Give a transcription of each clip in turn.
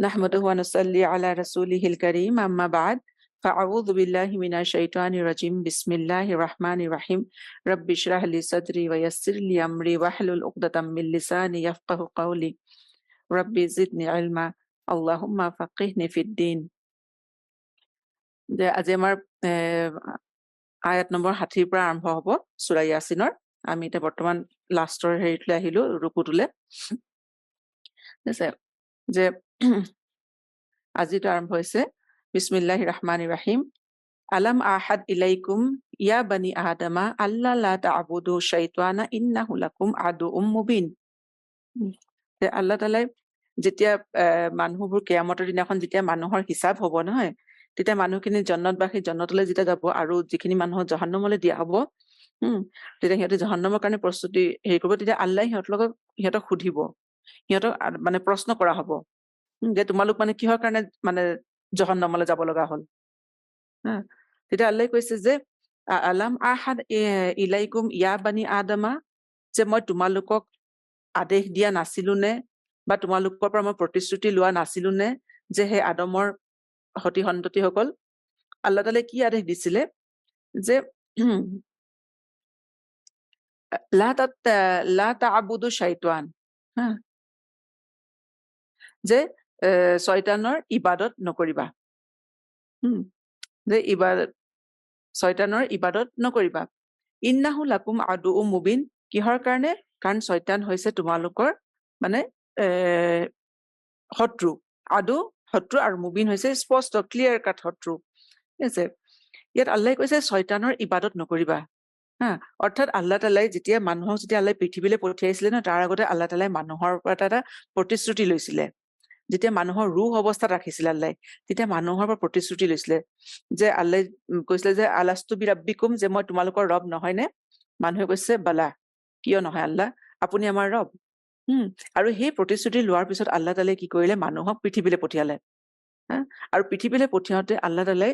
নাহমাদুহু ওয়া নুসাল্লি আলা রাসূলিহিল কারীম আম্মা বা'দ ফাআউযু বিল্লাহি মিনাশ শাইতানির রাজীম বিসমিল্লাহির রাহমানির রাহিম রাব্বি ইশরাহ লি সাদরি ওয়া ইয়াসসির লি আমরি ওয়াহলুল উকদাতাম মিন লিসানি ইয়াফকাহু কাওলি রাব্বি জিদনি ইলমা আল্লাহুম্মা ফাক্কিহনি ফিদ-দ্বীন। যে আজি আমাৰ আয়াত নম্বৰ 60 পৰা আৰম্ভ হ'ব সূৰা ইয়াছিনৰ। আমি এতিয়া বৰ্তমান লাষ্টৰ হেৰিলৈ আহিলো, ৰুকুটোলে। ঠিক আছে, যে আজিতো আৰম্ভ হৈছে বিসমিল্লাহিৰ ৰাহমানিৰ ৰাহিম আলাম আহাদ ইলাইকুম ইয়া বানি আদামা আল্লা লা তা'বুদু শাইতানা ইন্নাহু লাকুম আদুউম মুবিন। যে আল্লাহ তাআলাই যেতিয়া মানুহবোৰ কিয়ামতৰ দিনাখন যেতিয়া মানুহৰ হিচাপ হ'ব নহয়, তেতিয়া মানুহখিনি জান্নাতবাসী জান্নাতলৈ যেতিয়া যাব আৰু যিখিনি মানুহক জাহান্নামলৈ দিয়া হ'ব, তেতিয়া সিহঁতে জাহান্নামৰ কাৰণে প্ৰস্তুতি হেৰি কৰিব। তেতিয়া আল্লাহ সিহঁতক সুধিব, সিহঁতক মানে প্ৰশ্ন কৰা হ'ব, যে তোমালোক মানে কিহৰ কাৰণে মানে জাহান্নামলৈ যাব লগা হ'ল। তেতিয়া আল্লাহ কৈছে যে আলাম আহাদ ইলাইকুম ইয়া বানি আদামা, যে মই তোমালোকক আদেশ দিয়া নাছিলো নে, বা তোমালোকৰ পৰা মই প্ৰতিশ্ৰুতি লোৱা নাছিলো নে, যে সেই আদমৰ সতি সন্ততিসকল আল্লাহ তাআলাই কি আদেশ দিছিলে, যে লা তা'বুদু শাইতান, যে শয়তানৰ ইবাদত নকৰিবা, যে শয়তানৰ ইবাদত নকৰিবা। ইন্নাহু লাকুম আদুউম মুবিন, কিহৰ কাৰণে? কাৰণ শয়তান হৈছে তোমালোকৰ মানে শত্ৰু। আদু শত্ৰু আৰু মুবিন হৈছে স্পষ্ট ক্লিয়াৰ কাট শত্ৰু। ঠিক আছে, ইয়াত আল্লাহ কৈছে শয়তানৰ ইবাদত নকৰিবা। অৰ্থাৎ আল্লাহ তাআলাই যেতিয়া আল্লাহ পৃথিৱীলৈ পঠিয়াইছিলে ন, তাৰ আগতে আল্লাহ তাআলাই মানুহৰ পৰা এটা প্ৰতিশ্ৰুতি লৈছিলে। যেতিয়া মানুহৰ ৰুহ অৱস্থাত ৰাখিছিলে আল্লাহ, তেতিয়া মানুহৰ পৰা প্ৰতিশ্ৰুতি লৈছিলে, যে আল্লাহ কৈছিলে যে আলাস্তু বিৰাব্বিকুম, যে মই তোমালোকৰ ৰব নহয়নে? মানুহে কৈছে বালা, কিয় নহয় আল্লাহ, আপুনি আমাৰ ৰব। আৰু সেই প্ৰতিশ্ৰুতি লোৱাৰ পিছত আল্লাহ তাআলাই কি কৰিলে? মানুহক পৃথিৱীলৈ পঠিয়ালে। আৰু পৃথিৱীলৈ পঠিয়াওতে আল্লাহ তাআলাই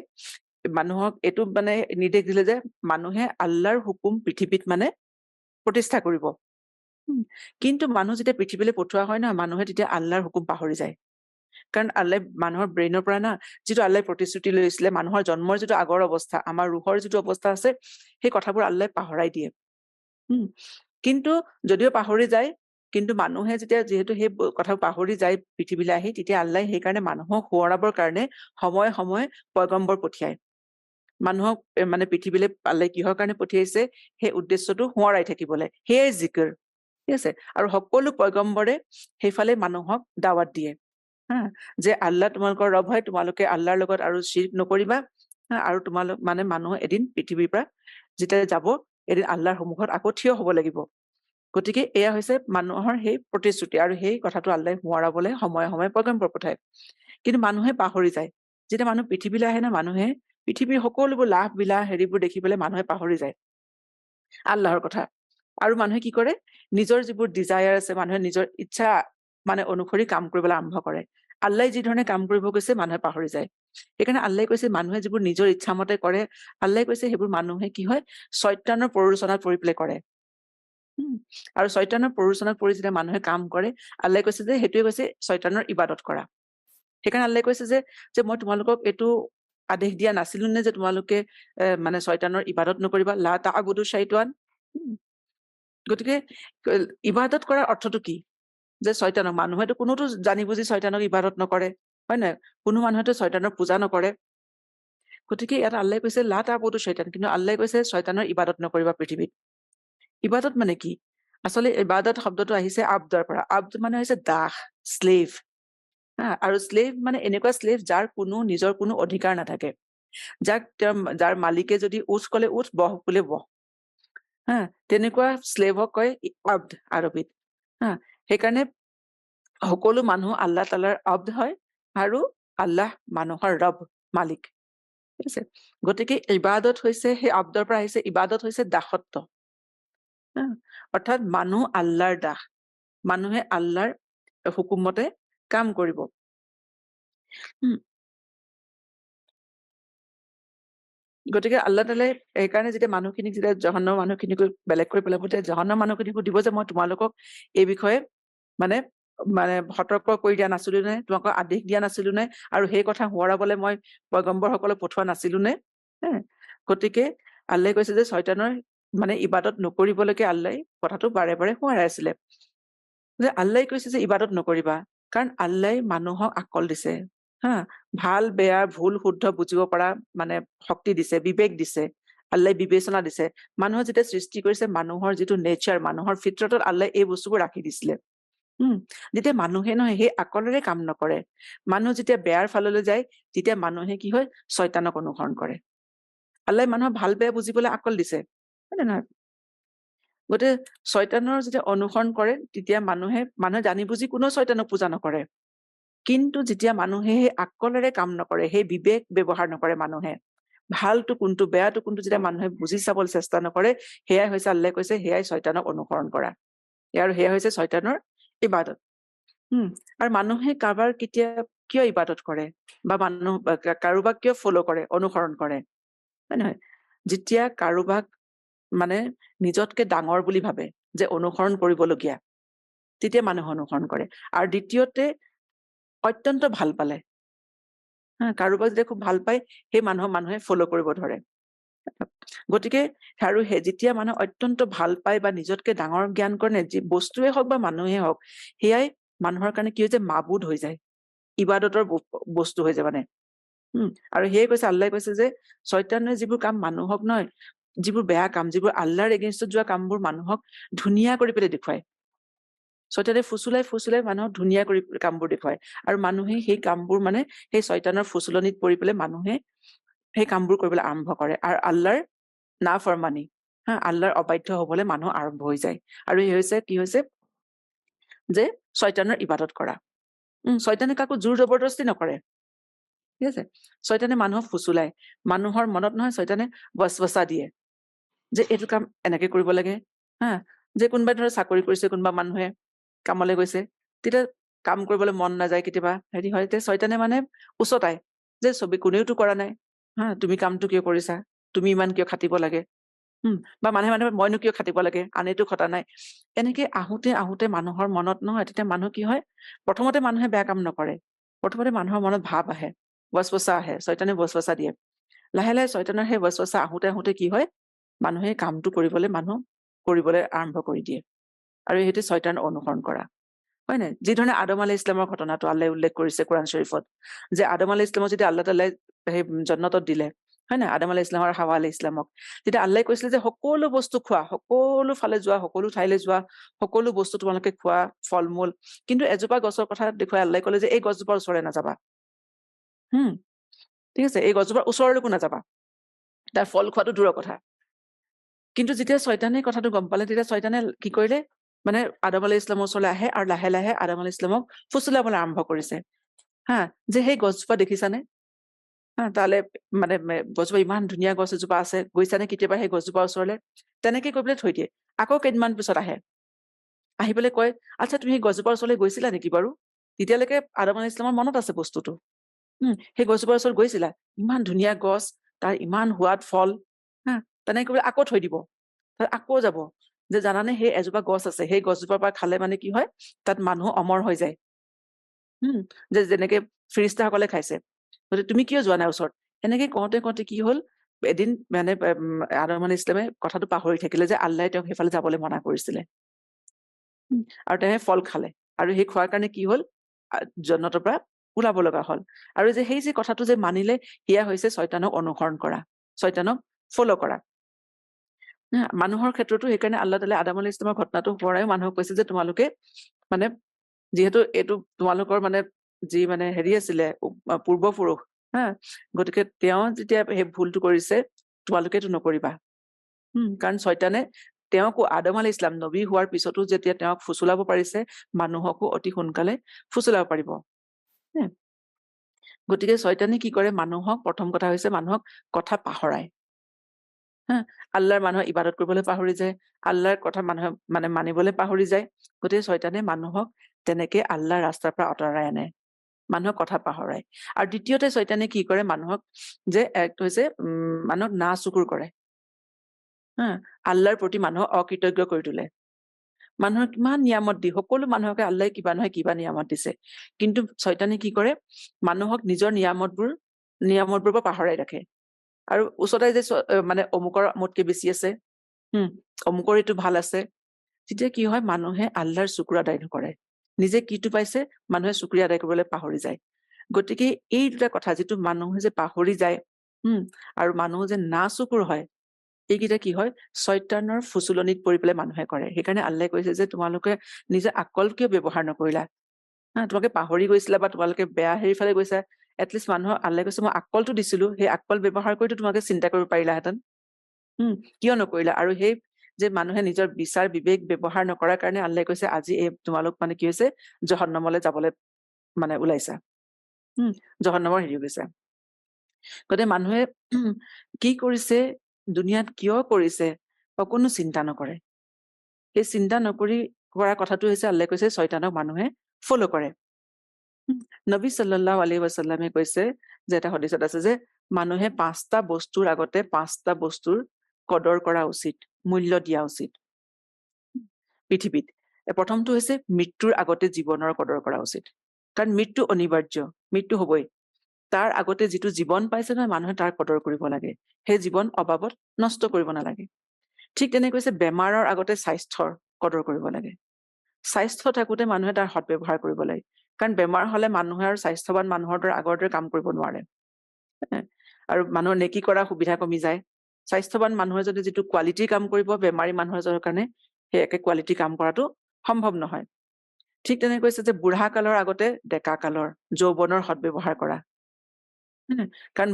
মানুহক এইটো মানে নিৰ্দেশ দিলে যে মানুহে আল্লাহৰ হুকুম পৃথিৱীত মানে প্ৰতিষ্ঠা কৰিব। কিন্তু মানুহ যেতিয়া পৃথিৱীলৈ পঠোৱা হয় না, মানুহে তেতিয়া আল্লাহৰ হুকুম পাহৰি যায়। কাৰণ আল্লাহ মানুহৰ ব্ৰেইনৰ পৰা না, যিটো আল্লাহ প্ৰতিশ্ৰুতি লৈছিলে, মানুহৰ জন্মৰ যিটো আগৰ অৱস্থা, আমাৰ ৰুহৰ যিটো অৱস্থা আছে, সেই কথাবোৰ আল্লাহ পাহৰাই দিয়ে। কিন্তু যদিও পাহৰি যায়, কিন্তু মানুহে যিহেতু সেই কথা পাহৰি যায় পৃথিৱীলৈ আহি, তেতিয়া আল্লাহ সেইকাৰণে মানুহক সোঁৱৰাবৰ কাৰণে সময়ে সময়ে পয়গম্বৰ পঠিয়ায়। মানুহক মানে পৃথিৱীলৈ আল্লাহ কিহৰ কাৰণে পঠিয়াইছে? সেই উদ্দেশ্যটো সোঁৱৰাই থাকিবলৈ, সেয়াই জিকিৰ। ঠিক আছে, আৰু সকলো পয়গম্বৰে সেইফালে মানুহক দাৱাত দিয়ে, যে আল্লাহ তোমালোকৰ ৰব হয়, তোমালোকে আল্লাহৰ লগত আৰু শিৰক নকৰিবা। আৰু তোমালোক মানে মানুহ এদিন পৃথিৱীৰ পৰা যেতিয়া যাব, এদিন আল্লাহৰ সন্মুখত আকৌ থিয় হ'ব লাগিব। গতিকে এয়া হৈছে মানুহৰ সেই প্ৰতিশ্ৰুতি, আৰু সেই কথাটো আল্লাহ সোঁৱৰাবলৈ সময়ে সময়ে পয়গম্বৰ পঠায়। কিন্তু মানুহে পাহৰি যায়। যেতিয়া মানুহ পৃথিৱীলৈ আহে না, মানুহে পৃথিৱীৰ সকলোবোৰ লাভ বিলাহ হেৰিবোৰ দেখি পেলাই মানুহে পাহৰি যায় আল্লাহৰ কথা। আৰু মানুহে কি কৰে? নিজৰ যিবোৰ ডিজায়াৰ আছে, মানুহে নিজৰ ইচ্ছা মানে অনুসৰি কাম কৰিবলৈ আৰম্ভ কৰে। আল্লাহ যি ধৰণে কাম কৰিব কৈছে, মানুহে পাহৰি যায়। সেইকাৰণে আল্লাহ কৈছে মানুহে যিবোৰ নিজৰ ইচ্ছা মতে কৰে, আল্লাহ কৈছে সেইবোৰ মানুহে কি হয়? শয়তানৰ প্ৰৰোচনাত পৰি পেলাই কৰে। আৰু শয়তানৰ প্ৰৰোচনাত পৰি যেতিয়া মানুহে কাম কৰে, আল্লাহ কৈছে যে সেইটোৱে কৈছে শয়তানৰ ইবাদত কৰা। সেইকাৰণে আল্লাহ কৈছে যে মই তোমালোকক এইটো আদেশ দিয়া নাছিলো নে, যে তোমালোকে মানে শয়তানৰ ইবাদত নকৰিবা? লা তা'বুদু শাইতান। গতিকে ইবাদত কৰাৰ অৰ্থটো কি? যে শয়তানক, মানুহেতো কোনোতো জানি বুজি শয়তানক ইবাদত নকৰে, হয় নহয়? কোনো মানুহেতো শয়তানৰ পূজা নকৰে। গতিকে ইয়াত আল্লাহ কৈছে লা তা'বুদু শাইতান, কিন্তু আল্লাহ কৈছে শয়তানৰ ইবাদত নকৰিবা পৃথিৱীত। ইবাদত মানে কি? আচলতে ইবাদত শব্দটো আহিছে আব্দৰ পৰা। আব্দ মানে হৈছে দাস, শ্লেভ। আৰু শ্লেভ মানে এনেকুৱা শ্লেভ যাৰ নিজৰ কোনো অধিকাৰ নাথাকে, যাৰ মালিকে যদি উঠ কলে উঠ, বহ বোলে বহ। তেনেকুৱা শ্লেভক কয় আব্দ আৰবীত। সেইকাৰণে সকলো মানুহ আল্লাহ তাআলাৰ আব্দ হয়, আৰু আল্লাহ মানুহৰ ৰব, মালিক। ঠিক আছে, গতিকে ইবাদত হৈছে সেই আব্দৰ পৰা আহিছে। ইবাদত হৈছে দাসত্ব। অৰ্থাৎ মানুহ আল্লাহৰ দাস, মানুহে আল্লাহৰ হুকুমতে কাম কৰিব। গতিকে আল্লাহ তাআলাই সেইকাৰণে যেতিয়া মানুহখিনিক, যেতিয়া জাহান্নামৰ মানুহখিনিক বেলেগ কৰি পেলাব, তেতিয়া জাহান্নামৰ মানুহখিনিক সুধিব যে মই তোমালোকক এই বিষয়ে মানে মানে সতৰ্ক কৰি দিয়া নাছিলো নে, তোমালোকক আদেশ দিয়া নাছিলো নে, আৰু সেই কথা সোঁৱৰাবলৈ মই পয়গম্বৰসকলক পঠোৱা নাছিলো নে? গতিকে আল্লাই কৈছে যে শয়তানৰ মানে ইবাদত নকৰিবলৈকে আল্লাই কথাটো বাৰে বাৰে সোঁৱৰাই আছিলে, যে আল্লাই কৈছে যে ইবাদত নকৰিবা, কাৰণ আল্লাই মানুহক আকল দিছে, ভাল বেয়া ভুল শুদ্ধ বুজিব পৰা মানে শক্তি দিছে, বিবেক দিছে, আল্লাই বিবেচনা দিছে। মানুহৰ যেতিয়া সৃষ্টি কৰিছে, মানুহৰ যিটো নেচাৰ, মানুহৰ ফিতৰতত আল্লাই এই বস্তুবোৰ ৰাখি দিছিলে। যেতিয়া মানুহে নহয় সেই আকলেৰে কাম নকৰে, মানুহ যেতিয়া বেয়াৰ ফাললৈ যায়, তেতিয়া মানুহে কি হয়, শয়তানক অনুসৰণ কৰে। আল্লাই মানুহক ভাল বেয়া বুজিবলৈ আকল দিছে, হয় নে নহয়? গতিকে শয়তানৰ যেতিয়া অনুসৰণ কৰে, তেতিয়া মানুহে জানি বুজি কোনো শয়তানক পূজা নকৰে। কিন্তু যেতিয়া মানুহে সেই আকলেৰে কাম নকৰে, সেই বিবেক ব্যৱহাৰ নকৰে, মানুহে ভালটো কোনটো বেয়াটো কোনটো যেতিয়া মানুহে বুজি চাবলৈ চেষ্টা নকৰে, সেয়াই হৈছে আল্লাই কৈছে সেয়াই শয়তানক অনুসৰণ কৰা, আৰু সেয়া হৈছে শয়তানৰ ইবাদত। আৰু মানুহে কাৰোবাৰ কিয় ইবাদত কৰে, বা মানুহ কাৰোবাক কিয় ফলো কৰে, অনুসৰণ কৰে, হয় নহয়? যেতিয়া কাৰোবাক মানে নিজতকে ডাঙৰ বুলি ভাবে, যে অনুসৰণ কৰিবলগীয়া, তেতিয়া মানুহ অনুসৰণ কৰে। আৰু দ্বিতীয়তে অত্যন্ত ভাল পালে, কাৰোবাক যেতিয়া খুব ভাল পায়, সেই মানুহে ফলো কৰিব ধৰে। গতিকে আৰু যেতিয়া মানুহ অত্যন্ত ভাল পায় বা নিজতকে ডাঙৰ জ্ঞান কৰে, যি বস্তুৱে হওক বা মানুহে হওক, সেয়াই মানুহৰ কাৰণে কি হৈ যায়, মাবুদ হৈ যায়, ইবাদতৰ বস্তু হৈ যায় মানে। আৰু সেয়ে কৈছে আল্লাই কৈছে যে শয়তানে যিবোৰ কাম মানুহক নহয়, যিবোৰ বেয়া কাম, যিবোৰ আল্লাহৰ এগেইনষ্টত যোৱা কামবোৰ মানুহক ধুনীয়া কৰি পেলাই দেখুৱায়। শয়তানে ফুচুলাই মানুহক ধুনীয়া কৰি কামবোৰ দেখুৱায়, আৰু মানুহে সেই কামবোৰ মানে সেই শয়তানৰ ফুচলনিত পৰি পেলাই মানুহে সেই কামবোৰ কৰিবলৈ আৰম্ভ কৰে, আৰু আল্লাহৰ নাফৰমানি, আল্লাহৰ অবাধ্য হবলৈ মানুহ আৰম্ভ হৈ যায়। আৰু কি হৈছে যে শয়তানৰ ইবাদত কৰা। শয়তানে কাকো জোৰ জবৰদস্তি নকৰে, ঠিক আছে? শয়তানে মানুহক ফুচুলাই, মানুহৰ মনত নহয় শয়তানে ৱছৱছা দিয়ে, যে এইটো কাম এনেকে কৰিব লাগে, যে কোনোবাই ধৰা চাকৰি কৰিছে, কোনোবা মানুহে কামলৈ গৈছে, তেতিয়া কাম কৰিবলৈ মন নাযায়, কেতিয়াবা হেৰি হয়, তেতিয়া শয়তানে মানে উচতাই, যে কোনেওতো কৰা নাই, তুমি কামটো কিয় কৰিছা, তুমি ইমান কিয় খাটিব লাগে, বা মানুহে মইনো কিয় খাটিব লাগে, আনেতো খটা নাই। এনেকে আহোতে মানুহৰ মনত নহয়, তেতিয়া মানুহ কি হয়, প্ৰথমতে মানুহে বেয়া কাম নকৰে, প্ৰথমতে মানুহৰ মনত ভাৱ আহে, ৱছৱছা আহে, শয়তানে ৱছৱছা দিয়ে। লাহে লাহে শয়তানৰ সেই ৱছৱছা আহোতে কি হয়, মানুহে কামটো কৰিবলৈ আৰম্ভ কৰি দিয়ে, আৰু সেইটো শয়তানৰ অনুসৰণ কৰা, হয় নাই? যি ধৰণে আদম আলাইহিছ ইছলামৰ ঘটনাটো আল্লাহে উল্লেখ কৰিছে কোৰাণ শ্বৰীফত, যে আদম আলাইহিছ ইছলামক যদি আল্লাহ তাআলাই সেই জন্নতত দিলে, হয় নাই, আদম আলাইহিছ ইছলাম আৰু হাৱা আলাইহিছ ইছলামক, তেতিয়া আল্লাহে কৈছিলে যে সকলো বস্তু খোৱা, সকলো ফালে যোৱা, সকলো ঠাইলৈ যোৱা, সকলো বস্তু তোমালোকে খোৱা, ফল মূল, কিন্তু এজোপা গছৰ কথা দেখুৱাই আল্লাহে ক'লে যে এই গছজোপাৰ ওচৰলৈ নাযাবা, ঠিক আছে, এই গছজোপাৰ ওচৰলৈকো নাযাবা, তাৰ ফল খোৱাটো দূৰৰ কথা। কিন্তু যেতিয়া শয়তানে কথাটো গম পালে, তেতিয়া শয়তানে কি কৰিলে, মানে আদম আলাইহিছ ইছলামৰ ওচৰলৈ আহে, আৰু লাহে লাহে আদম আলাইহিছ ইছলামক ফুচুলাবলৈ আৰম্ভ কৰিছে, যে সেই গছজোপা দেখিছানে, তালে মানে গছজোপা ইমান ধুনীয়া গছ এজোপা আছে, গৈছানে কেতিয়াবা সেই গছজোপাৰ ওচৰলৈ? তেনেকে কৈ পেলাই থৈ দিয়ে। আকৌ কেইদিনমান পিছত আহি পেলাই কয়, আচ্ছা তুমি সেই গছজোপাৰ ওচৰলৈ গৈছিলা নেকি বাৰু? তেতিয়ালৈকে আদম আলাইহিছ ইছলামৰ মনত আছে বস্তুটো, সেই গছজোপাৰ ওচৰত গৈছিলা, ইমান ধুনীয়া গছ, তাৰ ইমান সোৱাদ ফল, তেনেকে কৰি আকৌ থৈ দিব, আকৌ যাব, যে জানানে সেই এজোপা গছ আছে, সেই গছজোপাৰ পৰা খালে মানে কি হয়, তাত মানুহ অমৰ হৈ যায়, যে যেনেকে ফিৰিষ্টাসকলে খাইছে, গতিকে তুমি কিয় যোৱা নাই ওচৰত? এনেকে কওঁতে কি হ'ল, এদিন মানে আদম আলাইহিছ ইছলামে কথাটো পাহৰি থাকিলে, যে আল্লাহে তেওঁক সেইফালে যাবলৈ মনা কৰিছিলে, আৰু তেওঁ ফল খালে, আৰু সেই খোৱাৰ কাৰণে কি হ'ল, জন্নতৰ পৰা ওলাব লগা হ'ল। আৰু যে সেই যে কথাটো যে মানিলে, সেয়া হৈছে শয়তানক অনুসৰণ কৰা, শয়তানক ফলো কৰা। মানুহৰ ক্ষেত্ৰতো সেইকাৰণে আল্লাহ তাআলাই আদম আলাইহিছ ইছলামৰ ঘটনাটো পৰাই মানুহক কৈছে যে তোমালোকে মানে, যিহেতু এইটো তোমালোকৰ মানে যি মানে হেৰি আছিলে, পূৰ্বপুৰুষ, গতিকে তেওঁ যেতিয়া সেই ভুলটো কৰিছে, তোমালোকেতো নকৰিবা, কাৰণ শয়তানে তেওঁকো, আদম আলাইহিছ ইছলাম নবী হোৱাৰ পিছতো যেতিয়া তেওঁক ফুচুলাব পাৰিছে, মানুহকো অতি সোনকালে ফুচুলাব পাৰিব। গতিকে শয়তানে কি কৰে, মানুহক, প্ৰথম কথা হৈছে মানুহক কথা পাহৰাই, আল্লাহৰ মানুহক ইবাদত কৰিবলৈ পাহৰি যায়, আল্লাহৰ কথা মানুহে মানে মানিবলৈ পাহৰি যায়, গতিকে শয়তানে মানুহক তেনেকে আল্লাহৰ ৰাস্তাৰ পৰা আঁতৰাই আনে, মানুহক কথা পাহৰাই। আৰু দ্বিতীয়তে শয়তানে কি কৰে, মানুহক যে হৈছে মানুহক না চুকুৰ কৰে, আল্লাহৰ প্ৰতি মানুহক অকৃতজ্ঞ কৰি তোলে, মানুহৰ কিমান নিয়ামত দি সকলো মানুহকে আল্লাহে কিবা নহয় কিবা নিয়ামত দিছে, কিন্তু শয়তানে কি কৰে মানুহক নিজৰ নিয়ামতবোৰ পৰা পাহৰাই ৰাখে। আৰু ওচৰতে যে মানে অমুকৰ মোতকে বেছি আছে, অমুকৰ এইটো ভাল আছে, তেতিয়া কি হয় মানুহে আল্লাহৰ শুক্ৰ আদায় নকৰে। নিজে কিটো পাইছে মানুহে শুক্ৰিয়া আদায় কৰিবলৈ পাহৰি যায়। গতিকে এই দুটা কথা, যিটো মানুহে যে পাহৰি যায় আৰু মানুহ যে না চকুৰ হয়, এইকেইটা কি হয় শয়তানৰ ফুচুলনিত পৰি পেলাই মানুহে কৰে। সেইকাৰণে আল্লাহে কৈছে যে তোমালোকে নিজে আকল কিয় ব্যৱহাৰ নকৰিলা? তোমালোকে পাহৰি গৈছিলা বা তোমালোকে বেয়া হেৰি ফালে গৈছা, এটলিষ্ট মানুহৰ আল্লাহে কৈছে মই আকলটো দিছিলো, সেই আকল ব্যৱহাৰ কৰিতো তোমালোকে চিন্তা কৰিব পাৰিলাহেঁতেন। কিয় নকৰিলা? আৰু সেই যে মানুহে নিজৰ বিচাৰ বিবেক ব্যৱহাৰ নকৰাৰ কাৰণে আল্লাহে কৈছে আজি এই তোমালোক মানে কি হৈছে জহন্নমলৈ যাবলৈ মানে ওলাইছা, জহন্নমৰ হেৰি গৈছে। গতিকে মানুহে কি কৰিছে দুনিয়াত, কিয় কৰিছে কোনো চিন্তা নকৰে। সেই চিন্তা নকৰি কৰা কথাটো হৈছে আল্লাহে কৈছে শয়তানক মানুহে ফলো কৰে। নবী সাল্লাল্লাহু আলাইহি ওয়াসাল্লামে কৈছে যে এটা হাদিসত আছে যে মানুহে 5টা বস্তুৰ আগতে 5টা বস্তুৰ কদৰ কৰা উচিত, মূল্য দিয়া উচিত পৃথিৱীত। প্ৰথমটো হৈছে মৃত্যুৰ আগতে জীৱনৰ কদৰ কৰা উচিত, কাৰণ মৃত্যু অনিবাৰ্য, মৃত্যু হবই। তাৰ আগতে যিটো জীৱন পাইছে নহয় মানুহে তাৰ কদৰ কৰিব লাগে, সেই জীৱন অবাবত নষ্ট কৰিব নালাগে। ঠিক তেনেকৈ কৈছে বেমাৰৰ আগতে স্বাস্থ্যৰ কদৰ কৰিব লাগে। স্বাস্থ্য থাকোতে মানুহে তাৰ সৎব্যৱহাৰ কৰিব লাগে, কাৰণ বেমাৰ হলে মানুহে আৰু স্বাস্থ্যৱান মানুহৰ দৰে আগৰ দৰে কাম কৰিব নোৱাৰে, আৰু মানুহৰ নেকি কৰা সুবিধা কমি যায়। স্বাস্থ্যৱান মানুহে যদি যিটো কোৱালিটিৰ কাম কৰিব বেমাৰী মানুহৰ কাৰণে সেই একে কোৱালিটিৰ কাম কৰাটো সম্ভৱ নহয়। ঠিক তেনেকৈ কৈছে যে বুঢ়া কালৰ আগতে ডেকা কালৰ যৌৱনৰ সৎব্যৱহাৰ কৰা, কাৰণ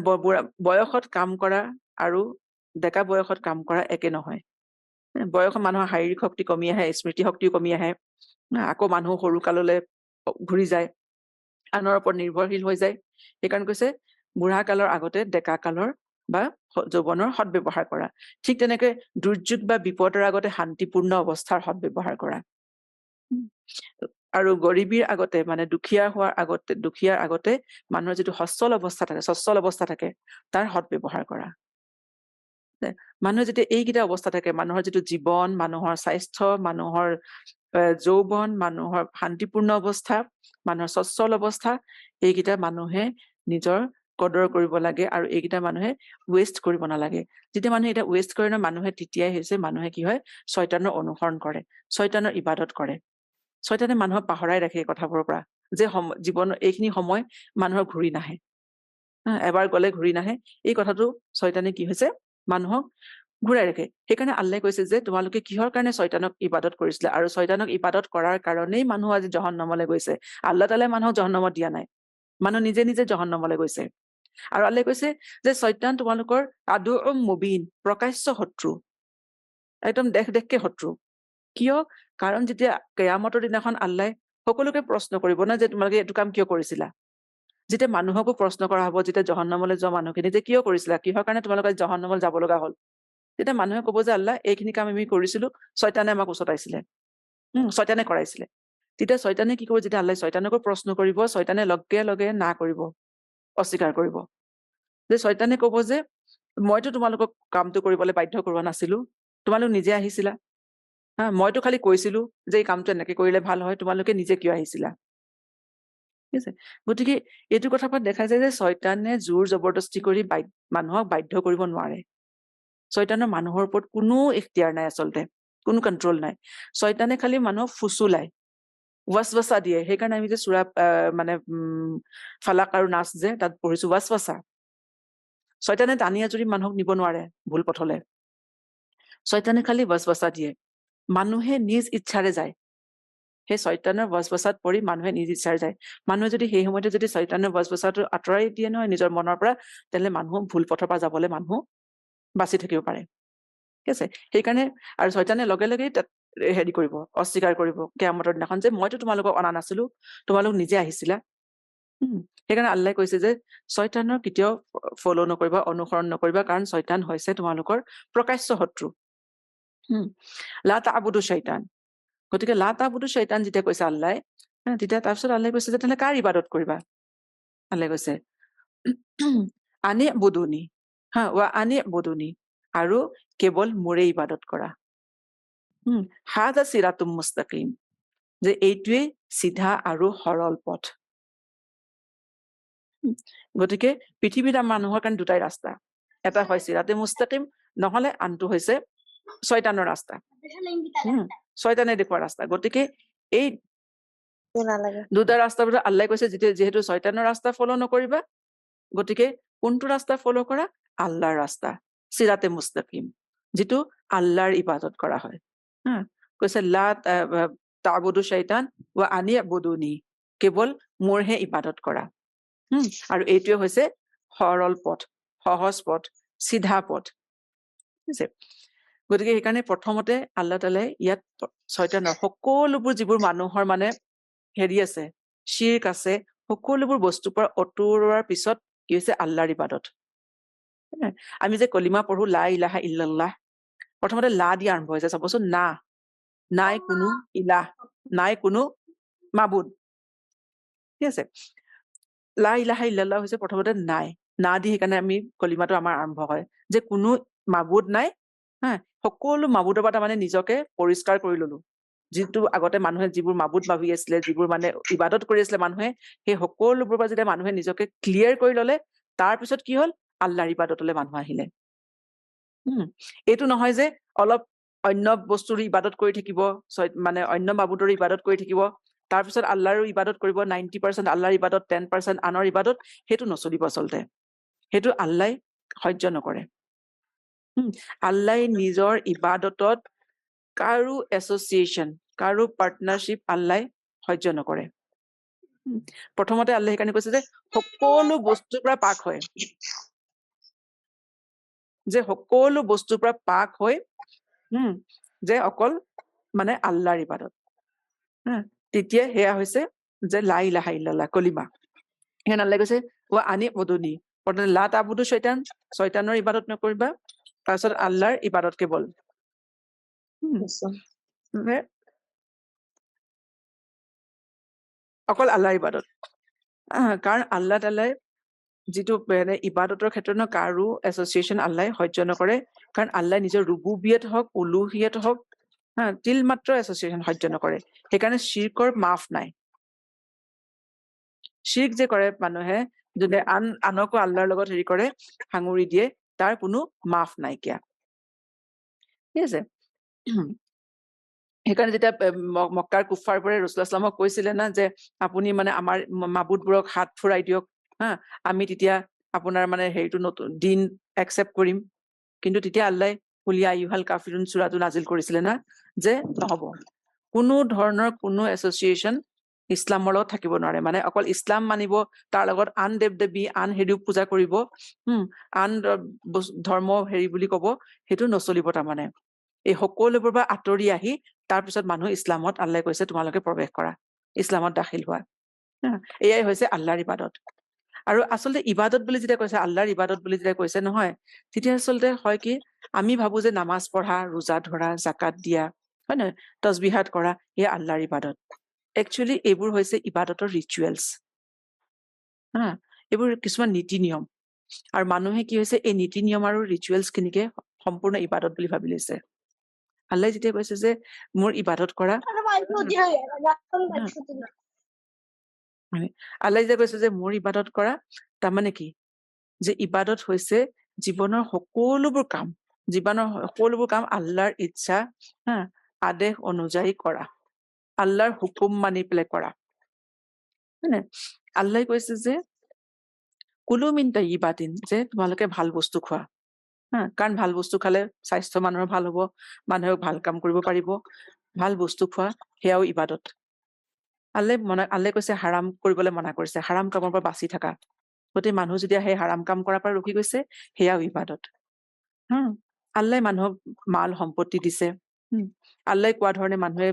বয়সত কাম কৰা আৰু ডেকা বয়সত কাম কৰা একে নহয়। বয়সত মানুহৰ শাৰীৰিক শক্তি কমি আহে, স্মৃতি শক্তিও কমি আহে, আকৌ মানুহ সৰু কাললৈ ঘূৰি যায়, আনৰ ওপৰত নিৰ্ভৰশীল হৈ যায়। সেইকাৰণে কৈছে বুঢ়া কালৰ আগতে ডেকা কালৰ বা যৌৱনৰ সৎব্যৱহাৰ কৰা। ঠিক তেনেকৈ দুৰ্যোগ বা বিপদৰ আগতে শান্তিপূৰ্ণ অৱস্থাৰ সৎব্যৱহাৰ কৰা, আৰু গৰীবীৰ আগতে মানে দুখীয়াৰ আগতে মানুহৰ যিটো সচ্ছল অৱস্থা থাকে তাৰ সৎব্যৱহাৰ কৰা। মানুহে যেতিয়া এইকেইটা অৱস্থা থাকে, মানুহৰ যিটো জীৱন, মানুহৰ স্বাস্থ্য, মানুহৰ যৌৱন, মানুহৰ শান্তিপূৰ্ণ অৱস্থা, মানুহৰ সচ্ছল অৱস্থা, এইকেইটা মানুহে নিজৰ কদৰ কৰিব লাগে, আৰু এইকেইটা মানুহে ৱেষ্ট কৰিব নালাগে। যেতিয়া মানুহে এটা ৱেষ্ট কৰে ন, মানুহে তেতিয়াই হৈছে মানুহে কি হয় শয়তানৰ অনুসৰণ কৰে, শয়তানৰ ইবাদত কৰে। শয়তানে মানুহক পাহৰাই ৰাখে এই কথাবোৰৰ পৰা, যে জীৱনৰ এইখিনি সময় মানুহৰ ঘূৰি নাহে, এবাৰ গলে ঘূৰি নাহে। এই কথাটো শয়তানে কি হৈছে মানুহক ঘূৰাই ৰাখে। সেইকাৰণে আল্লাহে কৈছে যে তোমালোকে কিহৰ কাৰণে শয়তানক ইবাদত কৰিছিলা, আৰু শয়তানক ইবাদত কৰাৰ কাৰণেই মানুহ আজি জহন্নমলৈ গৈছে। আল্লাহ তাআলাই মানুহক জহন্নমত দিয়া নাই, মানুহ নিজে নিজে জহন্নমলৈ গৈছে। আৰু আল্লাহে কৈছে যে শয়তান তোমালোকৰ আদুউম মুবিন, প্ৰকাশ্য শত্ৰু, একদম দেশকে শত্ৰু। কিয়? কাৰণ যেতিয়া কিয়ামতৰ দিনাখন আল্লাহে সকলোকে প্ৰশ্ন কৰিব না, যে তোমালোকে এইটো কাম কিয় কৰিছিলা। যেতিয়া মানুহকো প্ৰশ্ন কৰা হব, যেতিয়া জহন্নমলৈ যোৱা মানুহখিনি যে কিয় কৰিছিলা, কিহৰ কাৰণে তোমালোকে জহন্নমলৈ যাব লগা হল, তেতিয়া মানুহে কব যে আল্লাহ এইখিনি কাম আমি কৰিছিলো, শয়তানে আমাক উচতাইছিলে, শয়তানে কৰাইছিলে। তেতিয়া শয়তানে কি কৰিব, যেতিয়া আল্লাহে শয়তানকো প্ৰশ্ন কৰিব, শয়তানে লগে লগে না কৰিব, অস্বীকাৰ কৰিব। যে শয়তানে কব যে মইতো তোমালোকক কামটো কৰিবলৈ বাধ্য কৰোৱা নাছিলো, তোমালোক নিজে আহিছিলা, মইতো খালি কৈছিলো যে এই কামটো এনেকে কৰিলে ভাল হয়, তোমালোকে নিজে কিয় আহিছিলা। ঠিক আছে। গতিকে এইটো কথাৰ পৰা দেখা যায় যে শয়তানে জোৰ জবৰদস্তি কৰি মানুহক বাধ্য কৰিব নোৱাৰে। শয়তানৰ মানুহৰ ওপৰত কোনো ইখতিয়াৰ নাই, আচলতে কোনো কণ্ট্ৰল নাই। শয়তানে খালি মানুহক ফুচুলায়, ৱাছৱাছা দিয়ে। সেইকাৰণে আমি যে সূৰা মানে ফালাক আৰু নাচ যে তাত পঢ়িছো ৱাছৱাছা, শয়তানে টানি আজুৰি মানুহক নিব নোৱাৰে ভুল পথলে। শয়তানে খালি ৱাছৱাছা দিয়ে, মানুহে নিজ ইচ্ছাৰে যায়। সেই শয়তানৰ ৱাছৱাছাত পৰি মানুহে নিজ ইচ্ছাৰে যায়। মানুহে যদি সেই সময়তে যদি শয়তানৰ ৱাছৱাছাটো আঁতৰাই দিয়ে নহয় নিজৰ মনৰ পৰা, তেনেহলে মানুহ ভুল পথৰ পৰা যাবলৈ মানুহ বাচি থাকিব পাৰে। ঠিক আছে। সেইকাৰণে আৰু শয়তানে লগে লগেই তাত হেৰি কৰিব, অস্বীকাৰ কৰিব কিয়ামতৰ দিনাখন, যে মইতো তোমালোকক অনা নাছিলো, তোমালোক নিজে আহিছিলা। সেইকাৰণে আল্লাহে কৈছে যে শয়তানৰ কেতিয়াও ফলো নকৰিবা, অনুসৰণ নকৰিবা, কাৰণ শয়তান হৈছে তোমালোকৰ প্ৰকাশ্য শত্ৰু। লা তা'বুদু শয়তান। গতিকে লা তা'বুদু শয়তান যেতিয়া কৈছে আল্লাহে, তেতিয়া তাৰপিছত আল্লাহে কৈছে যে তেনেহলে কাৰ ইবাদত কৰিবা। আল্লাহে কৈছে আনি বুদুনি, ৱা আনি বুদুনি, আৰু কেৱল মোৰে ইবাদত কৰা। হাদা সিৰাতুম মুস্তাকিম, যে এইটোৱে চিধা আৰু সৰল পথ। গতিকে পৃথিৱীত মানুহৰ কাৰণে দুটাই ৰাস্তা, এটা হয় সিৰাতে মুস্তাকিম, নহলে আনটো হৈছে শয়তানৰ ৰাস্তা, শয়তানে দেখুওৱা ৰাস্তা। গতিকে এই দুটা ৰাস্তাৰ ভিতৰত আল্লাহ কৈছে যিহেতু শয়তানৰ ৰাস্তা ফলো নকৰিবা, গতিকে কোনটো ৰাস্তা ফলো কৰা? আল্লাহৰ ৰাস্তা, সিৰাতে মুস্তাকিম, যিটো আল্লাহৰ ইবাদত কৰা হয়। কৈছে লা তাবুদু শয়তান ৱা আনি আবুদুনি, কেৱল মোৰহে ইবাদত কৰা। আৰু এইটোৱে হৈছে সৰল পথ, সহজ পথ, চিধা পথ। গতিকে সেইকাৰণে প্ৰথমতে আল্লাহ তাআলাই ইয়াত শয়তানৰ সকলোবোৰ যিবোৰ মানুহৰ মানে হেৰি আছে, শিৰ্ক আছে, সকলোবোৰ বস্তুৰ পৰা আঁতৰোৱাৰ পিছত কি হৈছে? আল্লাহৰ ইবাদত। আমি যে কলিমা পঢ়ো লা ইলাহা ইল্লাল্লাহ, প্ৰথমতে লা দি আৰম্ভ হৈছে, চাবচোন, না, নাই কোনো ইলাহ, নাই কোনো মাবুদ, ঠিক আছে। লা ইলাহা ইল্লাল্লাহ হৈছে প্ৰথমতে নাই, না দি সেইকাৰণে আমি কলিমাটো আমাৰ আৰম্ভ হয়, যে কোনো মাবুদ নাই, সকলো মাবুদৰ পৰা তাৰমানে নিজকে পৰিষ্কাৰ কৰি ললো। যিটো আগতে মানুহে যিবোৰ মাবুদ ভাবি আছিলে, যিবোৰ মানে ইবাদত কৰি আছিলে মানুহে, সেই সকলোবোৰ পৰা যেতিয়া মানুহে নিজকে ক্লিয়াৰ কৰি ললে, তাৰপিছত কি হল? আল্লাহৰ ইবাদতলৈ মানুহ আহিলে। এইটো নহয় যে অলপ অন্য বস্তুৰ ইবাদত কৰি থাকিব, মানে অন্য মাবুদৰ ইবাদত কৰি থাকিব, তাৰপিছত আল্লাহৰ ইবাদত কৰিব, 90% আল্লাহৰ ইবাদত, 10% আনৰ ইবাদত, সেইটো নচলিব আচলতে। সেইটো আল্লাহ সহ্য নকৰে। আল্লাহ নিজৰ ইবাদতত কাৰো এছ'চিয়েশ্যন, কাৰো পাৰ্টনাৰশ্বিপ আল্লাহ সহ্য নকৰে। প্ৰথমতে আল্লাহ সেইকাৰণে কৈছে যে সকলো বস্তুৰ পৰা পাক হয়, যে সকলো বস্তুৰ পৰা পাক হৈ যে অকল মানে আল্লাহৰ ইবাদত। তেতিয়া সেয়া হৈছে যে লা ইলাহা ইল্লাল্লাহ, কলিমা। সেইকাৰণে আল্লাহ কৈছে ৱা আনি উবুদুনি, প্ৰথমতে লা তাবুদু শয়তান, শয়তানৰ ইবাদত নকৰিবা, তাৰপিছত আল্লাহৰ ইবাদত কেৱল। অকল আল্লাহৰ ইবাদত। কাৰণ আল্লাহ তাআলাই যিটো ইবাদতৰ ক্ষেত্ৰত কাৰো এছ'চিয়েশ্যন আল্লাহ সহ্য নকৰে, কাৰণ আল্লাহ নিজৰ ৰুবুবিয়ত হওক, উলুহিয়ত হওক, তিল মাত্ৰ এছ'চিয়েশ্যন সহ্য নকৰে। সেইকাৰণে শিৰ্কৰ মাফ নাই। শিৰ্ক যে কৰে মানুহে, যোনে আনকো আল্লাহৰ লগত হেৰি কৰে, সাঙুৰি দিয়ে, তাৰ কোনো মাফ নাইকিয়া, ঠিক আছে। সেইকাৰণে যেতিয়া মক্কাৰ কুফাৰবোৰে ৰাসূলুল্লাহ সাল্লাল্লাহু আলাইহি ওয়াসাল্লামক কৈছিলে না, যে আপুনি মানে আমাৰ মাবুদবোৰক হাত ফুৰাই দিয়ক, আমি তেতিয়া আপোনাৰ মানে হেৰিটো নতুন দিন একচেপ্ট কৰিম। কিন্তু তেতিয়া আল্লাহ কুল ইয়া আইয়ুহাল কাফিৰুন সূৰাটো নাজিল কৰিছিলে না, যে নহব, কোনো ধৰণৰ কোনো এছ'চিয়েশ্যন ইছলামৰ লগত থাকিব নোৱাৰে। মানে অকল ইছলাম মানিব, তাৰ লগত আন দেৱ দেৱী, আন হেৰিও পূজা কৰিব, আন ধৰ্ম হেৰি বুলি কব, সেইটো নচলিব। তাৰমানে এই সকলোবোৰ পৰা আঁতৰি আহি তাৰপিছত মানুহ ইছলামত আল্লাহ কৈছে তোমালোকে প্ৰৱেশ কৰা, ইছলামত দাখিল হোৱা। এয়াই হৈছে আল্লাহৰ ইবাদত। আৰু আচলতে ইবাদত বুলি যেতিয়া কৈছে, আল্লাহৰ ইবাদত বুলি যেতিয়া কৈছে নহয়, তেতিয়া আচলতে হয় কি, আমি ভাবো যে নামাজ পঢ়া, ৰোজা ধৰা, জাকাত দিয়া, হয় নহয়, তসবিহাত কৰা, এয়া আল্লাহৰ ইবাদত। একচুৱেলি এইবোৰ হৈছে ইবাদতৰ ৰিচুৱেলছ, এইবোৰ কিছুমান নীতি নিয়ম। আৰু মানুহে কি হৈছে, এই নীতি নিয়ম আৰু ৰিচুৱেলছ খিনিকে সম্পূৰ্ণ ইবাদত বুলি ভাবি লৈছে। আল্লাহ যেতিয়া কৈছে যে মোৰ ইবাদত কৰা, আল্লাহ যেতিয়া কৈছে যে মোৰ ইবাদত কৰা, তাৰমানে কি, যে ইবাদত হৈছে জীৱনৰ সকলোবোৰ কাম, আল্লাহৰ ইচ্ছা, আদেশ অনুযায়ী কৰা, আল্লাহৰ হুকুম মানি পেলাই কৰা। আল্লাহ কৈছে যে কুলু মিন তাইয়্যিবাতিন, যে তোমালোকে ভাল বস্তু খোৱা, কাৰণ ভাল বস্তু খালে স্বাস্থ্য মানুহৰ ভাল হ'ব, মানুহে ভাল কাম কৰিব পাৰিব, ভাল বস্তু খোৱা, সেয়াও ইবাদত। আল্লাহ কৈছে হাৰাম কৰিবলৈ মনা কৰিছে, হাৰাম কামৰ পৰা বাচি থাকা। গতিকে মানুহ যেতিয়া সেই হাৰাম কাম কৰাৰ পৰা ৰখি গৈছে, সেয়াও ইবাদত। আল্লাহ মানুহক মাল সম্পত্তি দিছে, আল্লাহ কোৱা ধৰণে মানুহে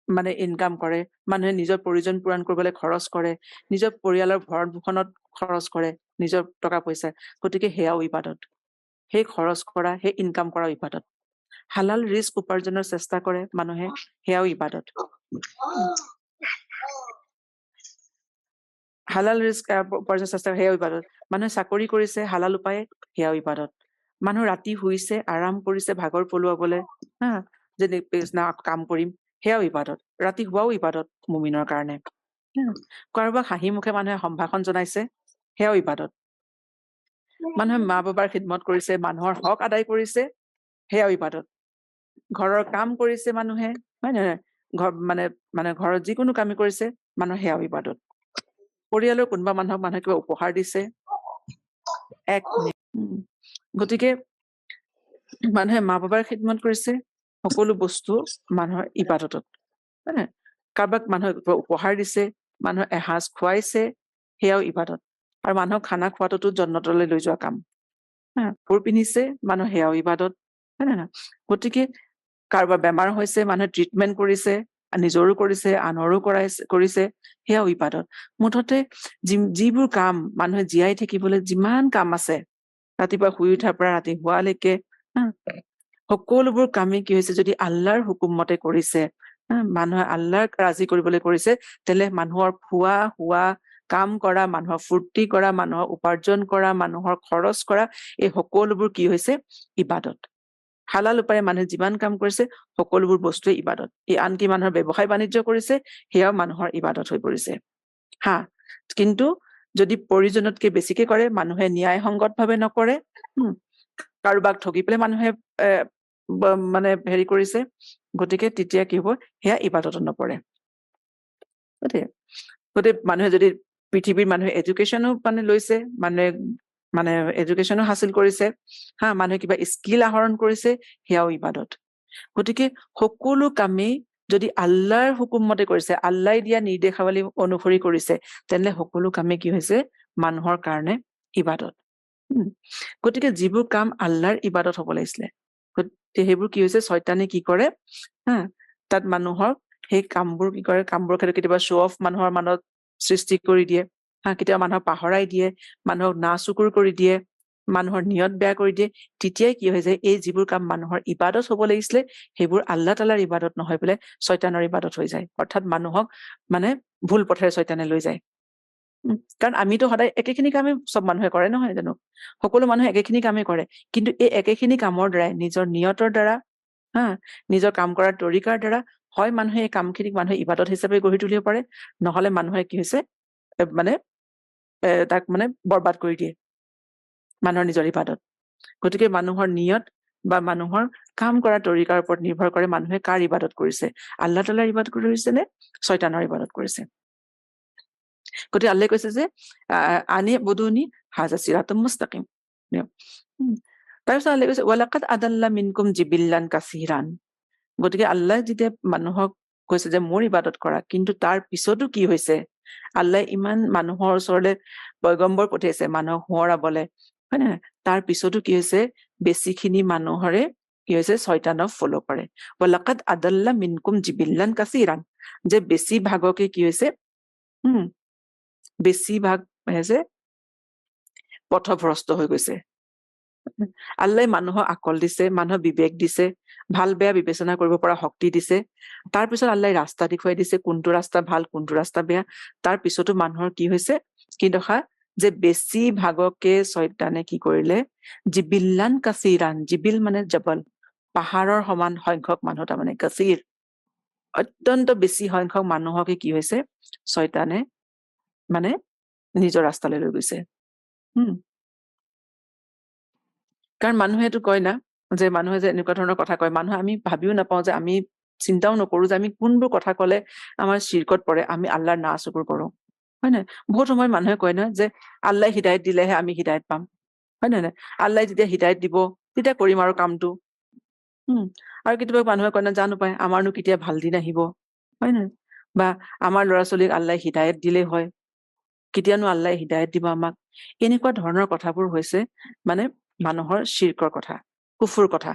মানে ইনকাম কৰে, মানুহে নিজৰ প্ৰয়োজন পূৰণ কৰিবলৈ খৰচ কৰে, নিজৰ পৰিয়ালৰ ভৰণ পোষণত খৰচ কৰে নিজৰ টকা পইচা, গতিকে সেয়াও ইবাদত। সেই খৰচ কৰা, সেই ইনকাম কৰা ইবাদত। হালাল ৰিস্ক উপাৰ্জনৰ চেষ্টা কৰে মানুহে, সেয়াও ইবাদত। হালাল ৰিস্ক উপাৰ্জনৰ চেষ্টা, সেয়াও ইবাদত। মানুহে চাকৰি কৰিছে হালাল উপায়ে, সেয়াও ইবাদত। মানুহ ৰাতি শুইছে, আৰাম কৰিছে ভাগৰ পলুৱাবলে, যে না কাম কৰিম, সেয়াও ইবাদত। ৰাতি শুৱাও ইবাদত মুমিনৰ কাৰণে। কাৰোবাক হাঁহি মুখে মানুহে সম্ভাষণ জনাইছে, সেয়াও ইবাদত। মানুহে মা বাবাৰ খিদমত কৰিছে, মানুহৰ হক আদায় কৰিছে, সেয়াও ইবাদত। ঘৰৰ কাম কৰিছে মানুহে, হয় নে নহয়? মানে ঘৰত যিকোনো কামে কৰিছে, মানুহৰ সেয়াও ইবাদত। পৰিয়ালৰ কোনোবা মানুহক মানুহে কিবা উপহাৰ দিছে, গতিকে মানুহে মা বাবাৰ খিদমত কৰিছে, সকলো বস্তু মানুহৰ ইবাদতত, হয় নে? কাৰোবাক মানুহে উপহাৰ দিছে, মানুহক এসাঁজ খুৱাইছে, সেয়াও ইবাদত। আৰু মানুহক খানা খোৱাটোতো জন্নতলৈ লৈ যোৱা কাম। কাপোৰ পিন্ধিছে, মানুহ সেয়াও ইবাদত, হয় নে নহয়? গতিকে কাৰোবাৰ বেমাৰ হৈছে, মানুহে ট্ৰিটমেণ্ট কৰিছে, নিজৰো কৰিছে, আনৰো কৰিছে, সেয়াও ইবাদত। মুঠতে যিবোৰ কাম মানুহে জীয়াই থাকিবলৈ যিমান কাম আছে, ৰাতিপুৱা শুই উঠাৰ পৰা ৰাতি শুৱালৈকে, সকলোবোৰ কামেই কি হৈছে, যদি আল্লাহৰ হুকুম মতে কৰিছে, মানুহে আল্লাহক ৰাজি কৰিবলৈ কৰিছে, তেলে মানুহৰ খোৱা শোৱা, কাম কৰা, মানুহৰ ফূৰ্তি কৰা, মানুহৰ উপাৰ্জন কৰা, মানুহৰ খৰচ কৰা, এই সকলোবোৰ কি হৈছে ইবাদত। হালাল উপায়েৰে মানুহে যিমান কাম কৰিছে, সকলোবোৰ বস্তুৱে ইবাদত। আনকি মানুহৰ ব্যৱসায় বাণিজ্য কৰিছে, সেয়াও মানুহৰ ইবাদত হৈ পৰিছে। কিন্তু যদি প্ৰয়োজনতকে বেছিকে কৰে, মানুহে ন্যায়সংগত ভাৱে নকৰে, কাৰোবাক ঠগি পেলাই মানুহে মানে হেৰি কৰিছে, গতিকে তেতিয়া কি হব, সেয়া ইবাদতত নপৰে। গতিকে মানুহে যদি পৃথিৱীৰ মানুহে এডুকেশ্যনো মানে লৈছে, মানে এডুকেশ্যনো হাচিল কৰিছে, মানুহে কিবা স্কিল আহৰণ কৰিছে, সেয়াও ইবাদত। গতিকে সকলো কামেই যদি আল্লাহৰ হুকুম মতে কৰিছে, আল্লাই দিয়া নিৰ্দেশাৱলী অনুসৰি কৰিছে, তেনেহলে সকলো কামেই কি হৈছে মানুহৰ কাৰণে ইবাদত। গতিকে যিবোৰ কাম আল্লাহৰ ইবাদত হব লাগিছিলে, সেইবোৰ কি হৈছে, শয়তানে কি কৰে, তাত মানুহক সেই কামবোৰ কি কৰে, কামবোৰ কেতিয়াবা শ্ব' অফ মানুহৰ মনত সৃষ্টি কৰি দিয়ে, কেতিয়াবা মানুহক পাহৰাই দিয়ে, মানুহক নাচুকুৰ কৰি দিয়ে, মানুহৰ নিয়ত বেয়া কৰি দিয়ে। তেতিয়াই কি হৈ যায়, এই যিবোৰ কাম মানুহৰ ইবাদত হব লাগিছিলে, সেইবোৰ আল্লাহ তালাৰ ইবাদত নহয় পেলাই শয়তানৰ ইবাদত হৈ যায়। অৰ্থাৎ মানুহক মানে ভুল পথেৰে শয়তানে লৈ যায়। কাৰণ আমিতো সদায় একেখিনি কামেই চব মানুহে কৰে, নহয় জানো? সকলো মানুহে একেখিনি কামেই কৰে, কিন্তু এই একেখিনি কামৰ দ্বাৰাই নিজৰ নিয়তৰ দ্বাৰা, নিজৰ কাম কৰাৰ তৰিকাৰ দ্বাৰা, হয় মানুহে এই কামখিনিক মানুহে ইবাদত হিচাপে গঢ়ি তুলিব পাৰে, নহলে মানুহে কি হৈছে মানে তাক মানে বৰবাদ কৰি দিয়ে, মানুহৰ নিজৰ ইবাদত। গতিকে মানুহৰ নিয়ত বা মানুহৰ কাম কৰাৰ তৰিকাৰ ওপৰত নিৰ্ভৰ কৰে মানুহে কাৰ ইবাদত কৰিছে, আল্লাহ তালাৰ ইবাদত কৰিছে নে শয়তানৰ ইবাদত কৰিছে। গতিকে আল্লাহে কৈছে যে আনি বুদুনি হাজা সিৰাতুম মুস্তাকিম। তাৰপিছত আল্লাহে কৈছে ওয়ালাকাদ আদাল্লা মিনকুম জিবিল্লান কাসীৰান। গতিকে আল্লাহ যেতিয়া মানুহক কৈছে যে মোৰ ইবাদত কৰা, কিন্তু তাৰ পিছতো কি হৈছে, আল্লাহ ইমান মানুহৰ ওচৰলে পয়গম্বৰ পঠিয়াইছে মানুহক সোঁৱৰাবলে, হয় নে? তাৰ পিছতো কি হৈছে, বেছিখিনি মানুহৰে কি হৈছে, শয়তানক ফল' কৰে। ওয়ালাকাদ আদাল্লা মিনকুম জিবিল্লান কাসীৰান, যে বেছি ভাগকে কি হৈছে, বেছিভাগ হৈছে পথভ্ৰষ্ট হৈ গৈছে। আল্লাহ মানুহক আকল দিছে, মানুহক বিবেক দিছে, ভাল বেয়া বিবেচনা কৰিব পৰা শক্তি দিছে। তাৰ পিছত আল্লাহ ৰাস্তা দেখুৱাই দিছে, কোনটো ৰাস্তা ভাল, কোনটো ৰাস্তা বেয়া। তাৰ পিছতো মানুহৰ কি হৈছে, কি দশা, যে বেছি ভাগকে শয়তানে কি কৰিলে, জিবিল্লান কাসীৰান, জিবিল মানে জবল, পাহাৰৰ সমান সংখ্যক মানুহ, তাৰমানে কাসীৰ, অত্যন্ত বেছি সংখ্যক মানুহকে কি হৈছে, শয়তানে মানে নিজৰ ৰাস্তালৈ লৈ গৈছে। কাৰণ মানুহেতো কয় না, যে মানুহে যে এনেকুৱা ধৰণৰ কথা কয়, মানুহে আমি ভাবিও নাপাওঁ, যে আমি চিন্তাও নকৰো যে আমি কোনবোৰ কথা কলে আমাৰ শিৰকত পৰে, আমি আল্লাহৰ না চকুৰ কৰো, হয় নহয়? বহুত সময় মানুহে কয় না যে আল্লাহ হিদায়ত দিলেহে আমি হিদায়ত পাম, হয় নহয়? আল্লাহ যেতিয়া হিদায়ত দিব তেতিয়া কৰিম আৰু কামটো। আৰু কেতিয়াবা মানুহে কয় না, জানো পায় আমাৰনো কেতিয়া ভাল দিন আহিব, হয় নহয়? বা আমাৰ ল'ৰা ছোৱালীক আল্লাহ হিদায়ত দিলেই হয়, কেতিয়ানো আল্লাহ হিদায়ত দিব আমাক। এনেকুৱা ধৰণৰ কথাবোৰ হৈছে মানে মানুহৰ শিৰকৰ কথা, কুফুৰ কথা।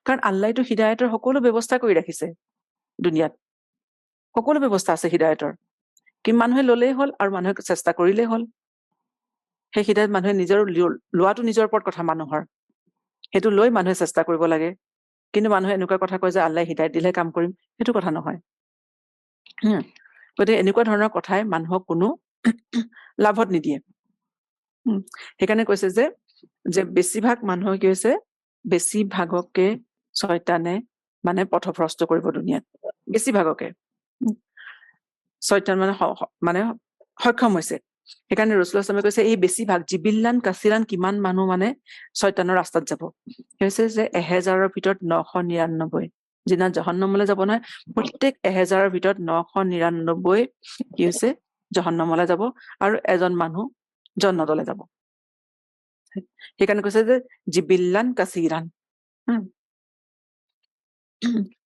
কাৰণ আল্লাহটো হিদায়তৰ সকলো ব্যৱস্থা কৰি ৰাখিছে দুনিয়াত, সকলো ব্যৱস্থা আছে হিদায়তৰ, কিন্তু মানুহে ললেই হ'ল আৰু মানুহে চেষ্টা কৰিলেই হ'ল। সেই হিদায়ত মানুহে নিজৰ লোৱাটো নিজৰ ওপৰত কথা, মানুহৰ সেইটো লৈ মানুহে চেষ্টা কৰিব লাগে। কিন্তু মানুহে এনেকুৱা কথা কয় যে আল্লাহ হিদায়ত দিলেহে কাম কৰিম, সেইটো কথা নহয়। গতিকে এনেকুৱা ধৰণৰ কথাই মানুহক কোনো লাভত নিদিয়ে। সেইকাৰণে কৈছে যে বেছিভাগ মানুহৰ কি হৈছে, বেছিভাগকে শয়তানে মানে পথভ্ৰষ্ট কৰিব দুনিয়াত বেছিভাগকে শয়তান মানে সক্ষম হৈছে সেইকাৰণে ৰাসূলুল্লাহ সাল্লাল্লাহু আলাইহি কৈছে এই বেছিভাগ জিবিল্লান কাছিৰান কিমান মানুহ মানে শয়তানৰ ৰাস্তাত যাব হৈছে যে 1000ৰ ভিতৰত 999 যিনা জহন্নমলৈ যাব নহয় প্ৰত্যেক 1000ৰ ভিতৰত 999 কি হৈছে জহন্নমলৈ যাব আৰু এজন মানুহ জান্নাতলৈ যাব সেইকাৰণে কৈছে যে জিবিল্লান কাছিৰান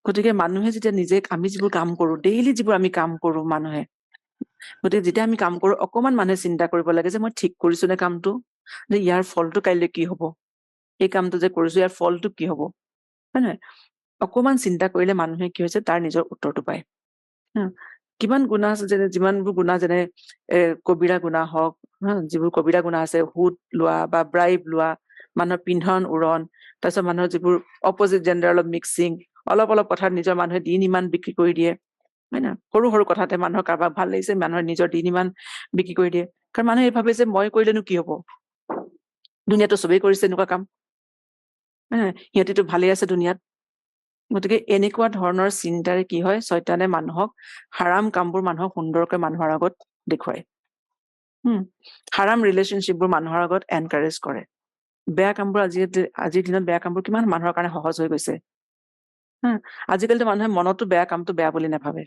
গতিকে মানুহে যেতিয়া নিজে আমি যিবোৰ কাম কৰো ডেইলি যিবোৰ আমি কাম কৰো মানুহে গতিকে যেতিয়া আমি কাম কৰো অকমান মানুহে চিন্তা কৰিব লাগে যে মই ঠিক কৰিছো নে কামটো যে ইয়াৰ ফলটো কাইলৈ কি হব এই কামটো যে কৰিছো ইয়াৰ ফলটো কি হব হয় নহয় অকমান চিন্তা কৰিলে মানুহে কি হৈছে তাৰ নিজৰ উত্তৰটো পায় কিমান গুণা আছে যেনে যিমানবোৰ গুণা যেনে কবিৰা গুণা হওক যিবোৰ কবিৰা গুণা আছে সুদ লোৱা বা ব্ৰাইব লোৱা মানুহৰ পিন্ধন উৰণ তাৰপিছত মানুহৰ যিবোৰ অপজিট জেণ্ডাৰ অলপ মিক্সিং অলপ কথাত নিজৰ মানুহে দিন ইমান বিক্ৰী কৰি দিয়ে হয় না সৰু কথাতে মানুহৰ কাৰোবাক ভাল লাগিছে মানুহৰ নিজৰ দিন ইমান বিক্ৰী কৰি দিয়ে কাৰণ মানুহে এই ভাবে যে মই কৰিলেনো কি হব দুনিয়াতো চবেই কৰিছে এনেকুৱা কাম সিহঁতিতো ভালেই আছে দুনিয়াত গতিকে এনেকুৱা ধৰণৰ চিন্তাৰে কি হয় শয়তানে মানুহক হাৰাম কামবোৰ মানুহক সুন্দৰকৈ মানুহৰ আগত দেখুৱায় হাৰাম ৰিলেশ্যনশ্বিপবোৰ মানুহৰ আগত এনকাৰেজ কৰে বেয়া কামবোৰ আজিৰ দিনত বেয়া কামবোৰ কিমান মানুহৰ কাৰণে সহজ হৈ গৈছে আজিকালিতো মানুহে মনতো বেয়া কামটো বেয়া বুলি নাভাবে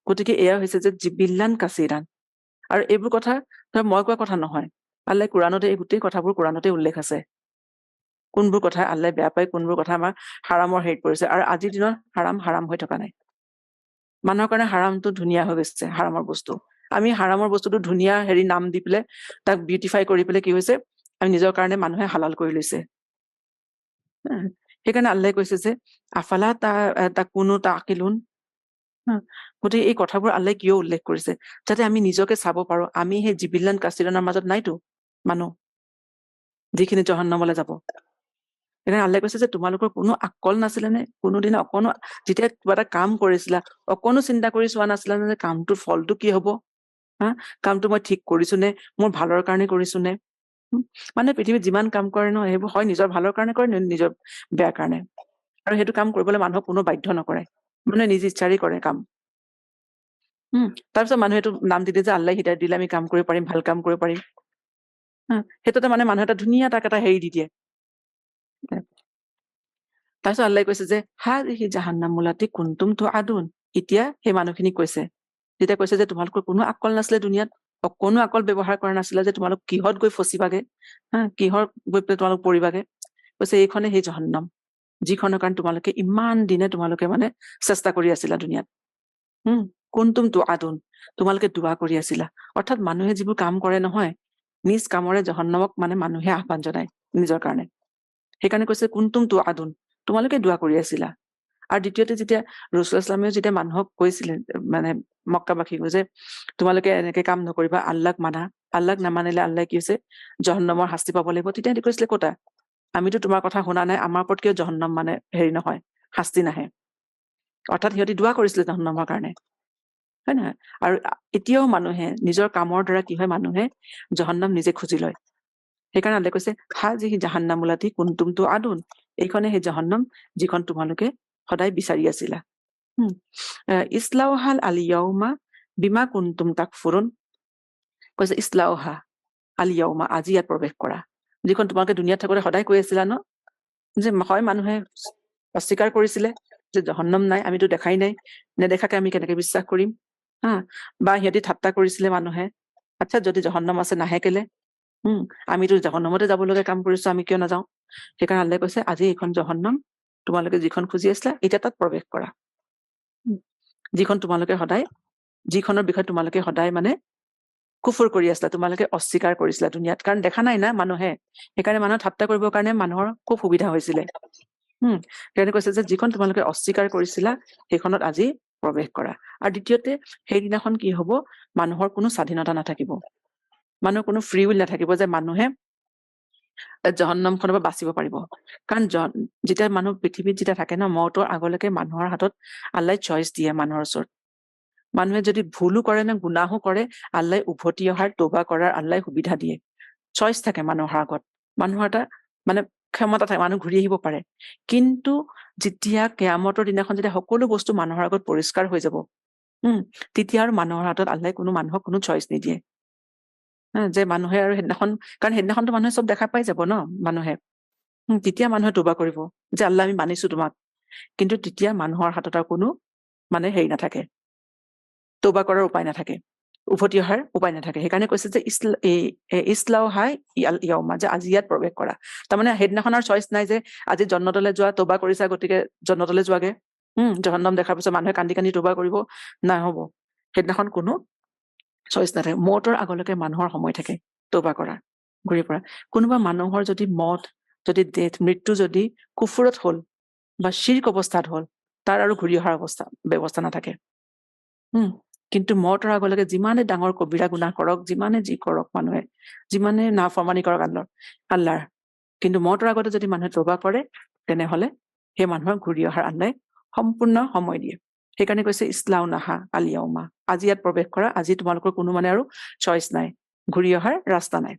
গতিকে এয়া হৈছে যে জিবিল্লান কাছিৰান আৰু এইবোৰ কথা মই কোৱা কথা নহয় আল্লাহ কোৰাণতে এই গোটেই কথাবোৰ কোৰাণতে উল্লেখ আছে কোনবোৰ কথা আল্লাহ বেয়া পায় কোনবোৰ কথা আমাৰ হাৰামৰ হেৰিত পৰিছে আৰু আজিৰ দিনত হাৰাম হৈ থকা নাই মানুহৰ কাৰণে হাৰামটো ধুনীয়া হৈ গৈছে হাৰামৰ বস্তু আমি হাৰামৰ বস্তুটো ধুনীয়া হেৰি নাম দি পেলাই তাক বিউটিফাই কৰি পেলাই কি হৈছে আমি নিজৰ কাৰণে মানুহে হালাল কৰি লৈছে সেইকাৰণে আল্লাহ কৈছে যে আফালা তাকুনু তাকিলুন গতিকে এই কথাবোৰ আল্লাহ কিয় উল্লেখ কৰিছে যাতে আমি নিজকে চাব পাৰো আমি সেই জিবিল্লান কাছিৰানৰ মাজত নাইতো মানুহ যিখিনি জহন্নমলৈ যাব সেইকাৰণে আল্লাহ কৈছে যে তোমালোকৰ কোনো আকল নাছিলে নে কোনোদিনা অকণো যেতিয়া কিবা এটা কাম কৰিছিলা অকণো চিন্তা কৰি চোৱা নাছিলা যে কামটোৰ ফলটো কি হব কামটো মই ঠিক কৰিছো নে মোৰ ভালৰ কাৰণে কৰিছো নে মানে পৃথিৱীত যিমান কাম কৰে ন সেইবোৰ হয় নিজৰ ভালৰ কাৰণে কৰে নিজৰ বেয়া কাৰণে আৰু সেইটো কাম কৰিবলৈ মানুহক কোনো বাধ্য নকৰে মানে নিজ ইচ্ছাৰে কৰে কাম তাৰপিছত মানুহে এইটো নাম দি দিয়ে যে আল্লাহ হিদায়াত দিলে আমি কাম কৰিব পাৰিম ভাল কাম কৰিব পাৰিম সেইটোতে মানে মানুহ এটা ধুনীয়া তাক এটা হেৰি দি দিয়ে তাৰপিছত আল্লাহ কৈছে যে হাযিহি জাহান্নামুল্লাতী কুনতুম তুআদুন এতিয়া সেই মানুহখিনিক কৈছে যেতিয়া কৈছে যে তোমালোকৰ কোনো আকল নাছিলে দুনিয়াত অকণো আকল ব্যৱহাৰ কৰা নাছিলে যে তোমালোক কিহত গৈ ফচিবাগে কিহৰ গৈ পেলাই তোমালোক পৰিবাগে কৈছে এইখনে সেই জহন্নাম যিখনৰ কাৰণে তোমালোকে ইমান দিনে তোমালোকে মানে চেষ্টা কৰি আছিলা দুনিয়াত কুনতুম তুআদুন তোমালোকে দুৱা কৰি আছিলা অৰ্থাৎ মানুহে যিবোৰ কাম কৰে নহয় নিজ কামৰে জহন্নামক মানে মানুহে আহ্বান জনায় নিজৰ কাৰণে সেইকাৰণে কৈছে কুনতুম তুআদুন তোমালোকে দুৱা কৰি আছিলা আৰু দ্বিতীয়তে যেতিয়া ৰাসূলুল্লাহ সাল্লাল্লাহু যেতিয়া মানুহক কৈছিলে মানে মক্কাবাসীক যে তোমালোকে এনেকে কাম নকৰিবা আল্লাহক মানা আল্লাহক নামানিলে আল্লাহ কি হৈছে জহন্নামৰ শাস্তি পাব লাগিব তেতিয়া সিহঁতি কৈছিলে কতা আমিতো তোমাৰ কথা শুনা নাই আমাৰ ওপৰত কিয় জহন্নাম মানে হেৰি নহয় শাস্তি নাহে অৰ্থাৎ সিহঁতি দুৱা কৰিছিলে জহন্নামৰ কাৰণে হয় নহয় আৰু এতিয়াও মানুহে নিজৰ কামৰ দ্বাৰা কি হয় মানুহে জহন্নাম নিজে খুজি লয় সেইকাৰণে আল্লাহ কৈছে হাযিহি জাহান্নামুল্লাতী কুনতুম তুআদুন এইখনে সেই জহন্নাম যিখন তোমালোকে সদায় বিচাৰি আছিলা ইছলাউহাল আলিয়াউমা বিমা কুনতুম তাকফুৰুন কৈছে ইছলাউহা আলিয়াউমা আজি ইয়াত প্ৰৱেশ কৰা যিখন তোমালোকে দুনিয়াত থাকোতে সদায় কৈ আছিলা ন যে হয় মানুহে অস্বীকাৰ কৰিছিলে যে জহন্নাম নাই আমিতো দেখাই নাই নেদেখাকে আমি কেনেকে বিশ্বাস কৰিম বা সিহঁতি ঠাট্টা কৰিছিলে মানুহে আচ্ছা যদি জহন্নাম আছে নাহে কেলে আমিতো জহন্নামতে যাব লগা কাম কৰিছো আমি কিয় নাযাওঁ সেইকাৰণে আল্লাহ কৈছে আজি এইখন জহন্নাম তোমালোকে যিখন খুজি আছিলা এতিয়া তাত প্ৰৱেশ কৰা যিখন তোমালোকে সদায় যিখনৰ বিষয়ে তোমালোকে সদায় মানে কুফুৰ কৰি আছিলা তোমালোকে অস্বীকাৰ কৰিছিলা দুনিয়াত কাৰণ দেখা নাই না মানুহে সেইকাৰণে মানুহ ঠাট্টা কৰিবৰ কাৰণে মানুহৰ খুব সুবিধা হৈছিলে সেইকাৰণে কৈছে যে যিখন তোমালোকে অস্বীকাৰ কৰিছিলা সেইখনত আজি প্ৰৱেশ কৰা আৰু দ্বিতীয়তে সেইদিনাখন কি হব মানুহৰ কোনো স্বাধীনতা নাথাকিব মানুহৰ কোনো ফ্ৰী উইল নাথাকিব যে মানুহে জহন্নামখনৰ পৰা বাচিব পাৰিব কাৰণ যেতিয়া মানুহ পৃথিৱীত যেতিয়া থাকে ন মৌতৰ আগলৈকে মানুহৰ হাতত আল্লাহ চইচ দিয়ে মানুহৰ ওচৰত মানুহে যদি ভুলো কৰে নে গুনাহো কৰে আল্লাহ উভতি অহাৰ তৌবা কৰাৰ আল্লাহ সুবিধা দিয়ে চইচ থাকে মানুহৰ আগত মানুহৰ এটা মানে ক্ষমতা থাকে, মানুহ ঘূৰি আহিব পাৰে। কিন্তু যেতিয়া কিয়ামতৰ দিনাখন যেতিয়া সকলো বস্তু মানুহৰ আগত পৰিষ্কাৰ হৈ যাব, তেতিয়া আৰু মানুহৰ হাতত আল্লাহে মানুহক কোনো চইচ নিদিয়ে। যে মানুহে আৰু সেইদিনাখন, কাৰণ সেইদিনাখনতো মানুহে চব দেখা পাই যাব ন মানুহে। তেতিয়া মানুহে তৌবা কৰিব যে আল্লাহ আমি মানিছো তোমাক। কিন্তু তেতিয়া মানুহৰ হাতত আৰু কোনো হেৰি নাথাকে, তৌবা কৰাৰ উপায় নাথাকে, উভতি অহাৰ উপায় নাথাকে। সেইকাৰণে কৈছে যে ইছলাও হাই ইয়াউমা, যে আজি ইয়াত প্ৰৱেশ কৰা। তাৰমানে সেইদিনাখন আৰু চইচ নাই যে আজি জন্নতলৈ যোৱা, তৌবা কৰিছা গতিকে জন্নতলৈ যোৱাগে। জহন্নম দেখাৰ পিছত মানুহে কান্দি কান্দি তৌবা কৰিব, নহব। সেইদিনাখন কোনো চইচ নাথাকে। মৌতৰ আগলৈকে মানুহৰ সময় থাকে তৌবা কৰা, ঘূৰি পৰা। কোনোবা মানুহৰ যদি যদি মৃত্যু যদি কুফুৰত হল বা শিৰ্ক অৱস্থাত হল, তাৰ আৰু ঘূৰি অহাৰ ব্যৱস্থা নাথাকে। কিন্তু মৌতৰ আগলৈকে যিমানে ডাঙৰ কবিৰা গুনাহ কৰক, যিমানে যি কৰক মানুহে, যিমানে নাফৰমানি কৰক আল্লাহৰ, কিন্তু মৌতৰ আগতে যদি মানুহে তৌবা কৰে, তেনেহলে সেই মানুহৰ ঘূৰি অহাৰ আল্লাহে সম্পূৰ্ণ সময় দিয়ে। সেইকাৰণে কৈছে ইছলাও নাহা আলিয়াউমা, আজি ইয়াত প্ৰৱেশ কৰা, আজি তোমালোকৰ কোনো আৰু চইচ নাই, ঘূৰি অহাৰ ৰাস্তা নাই।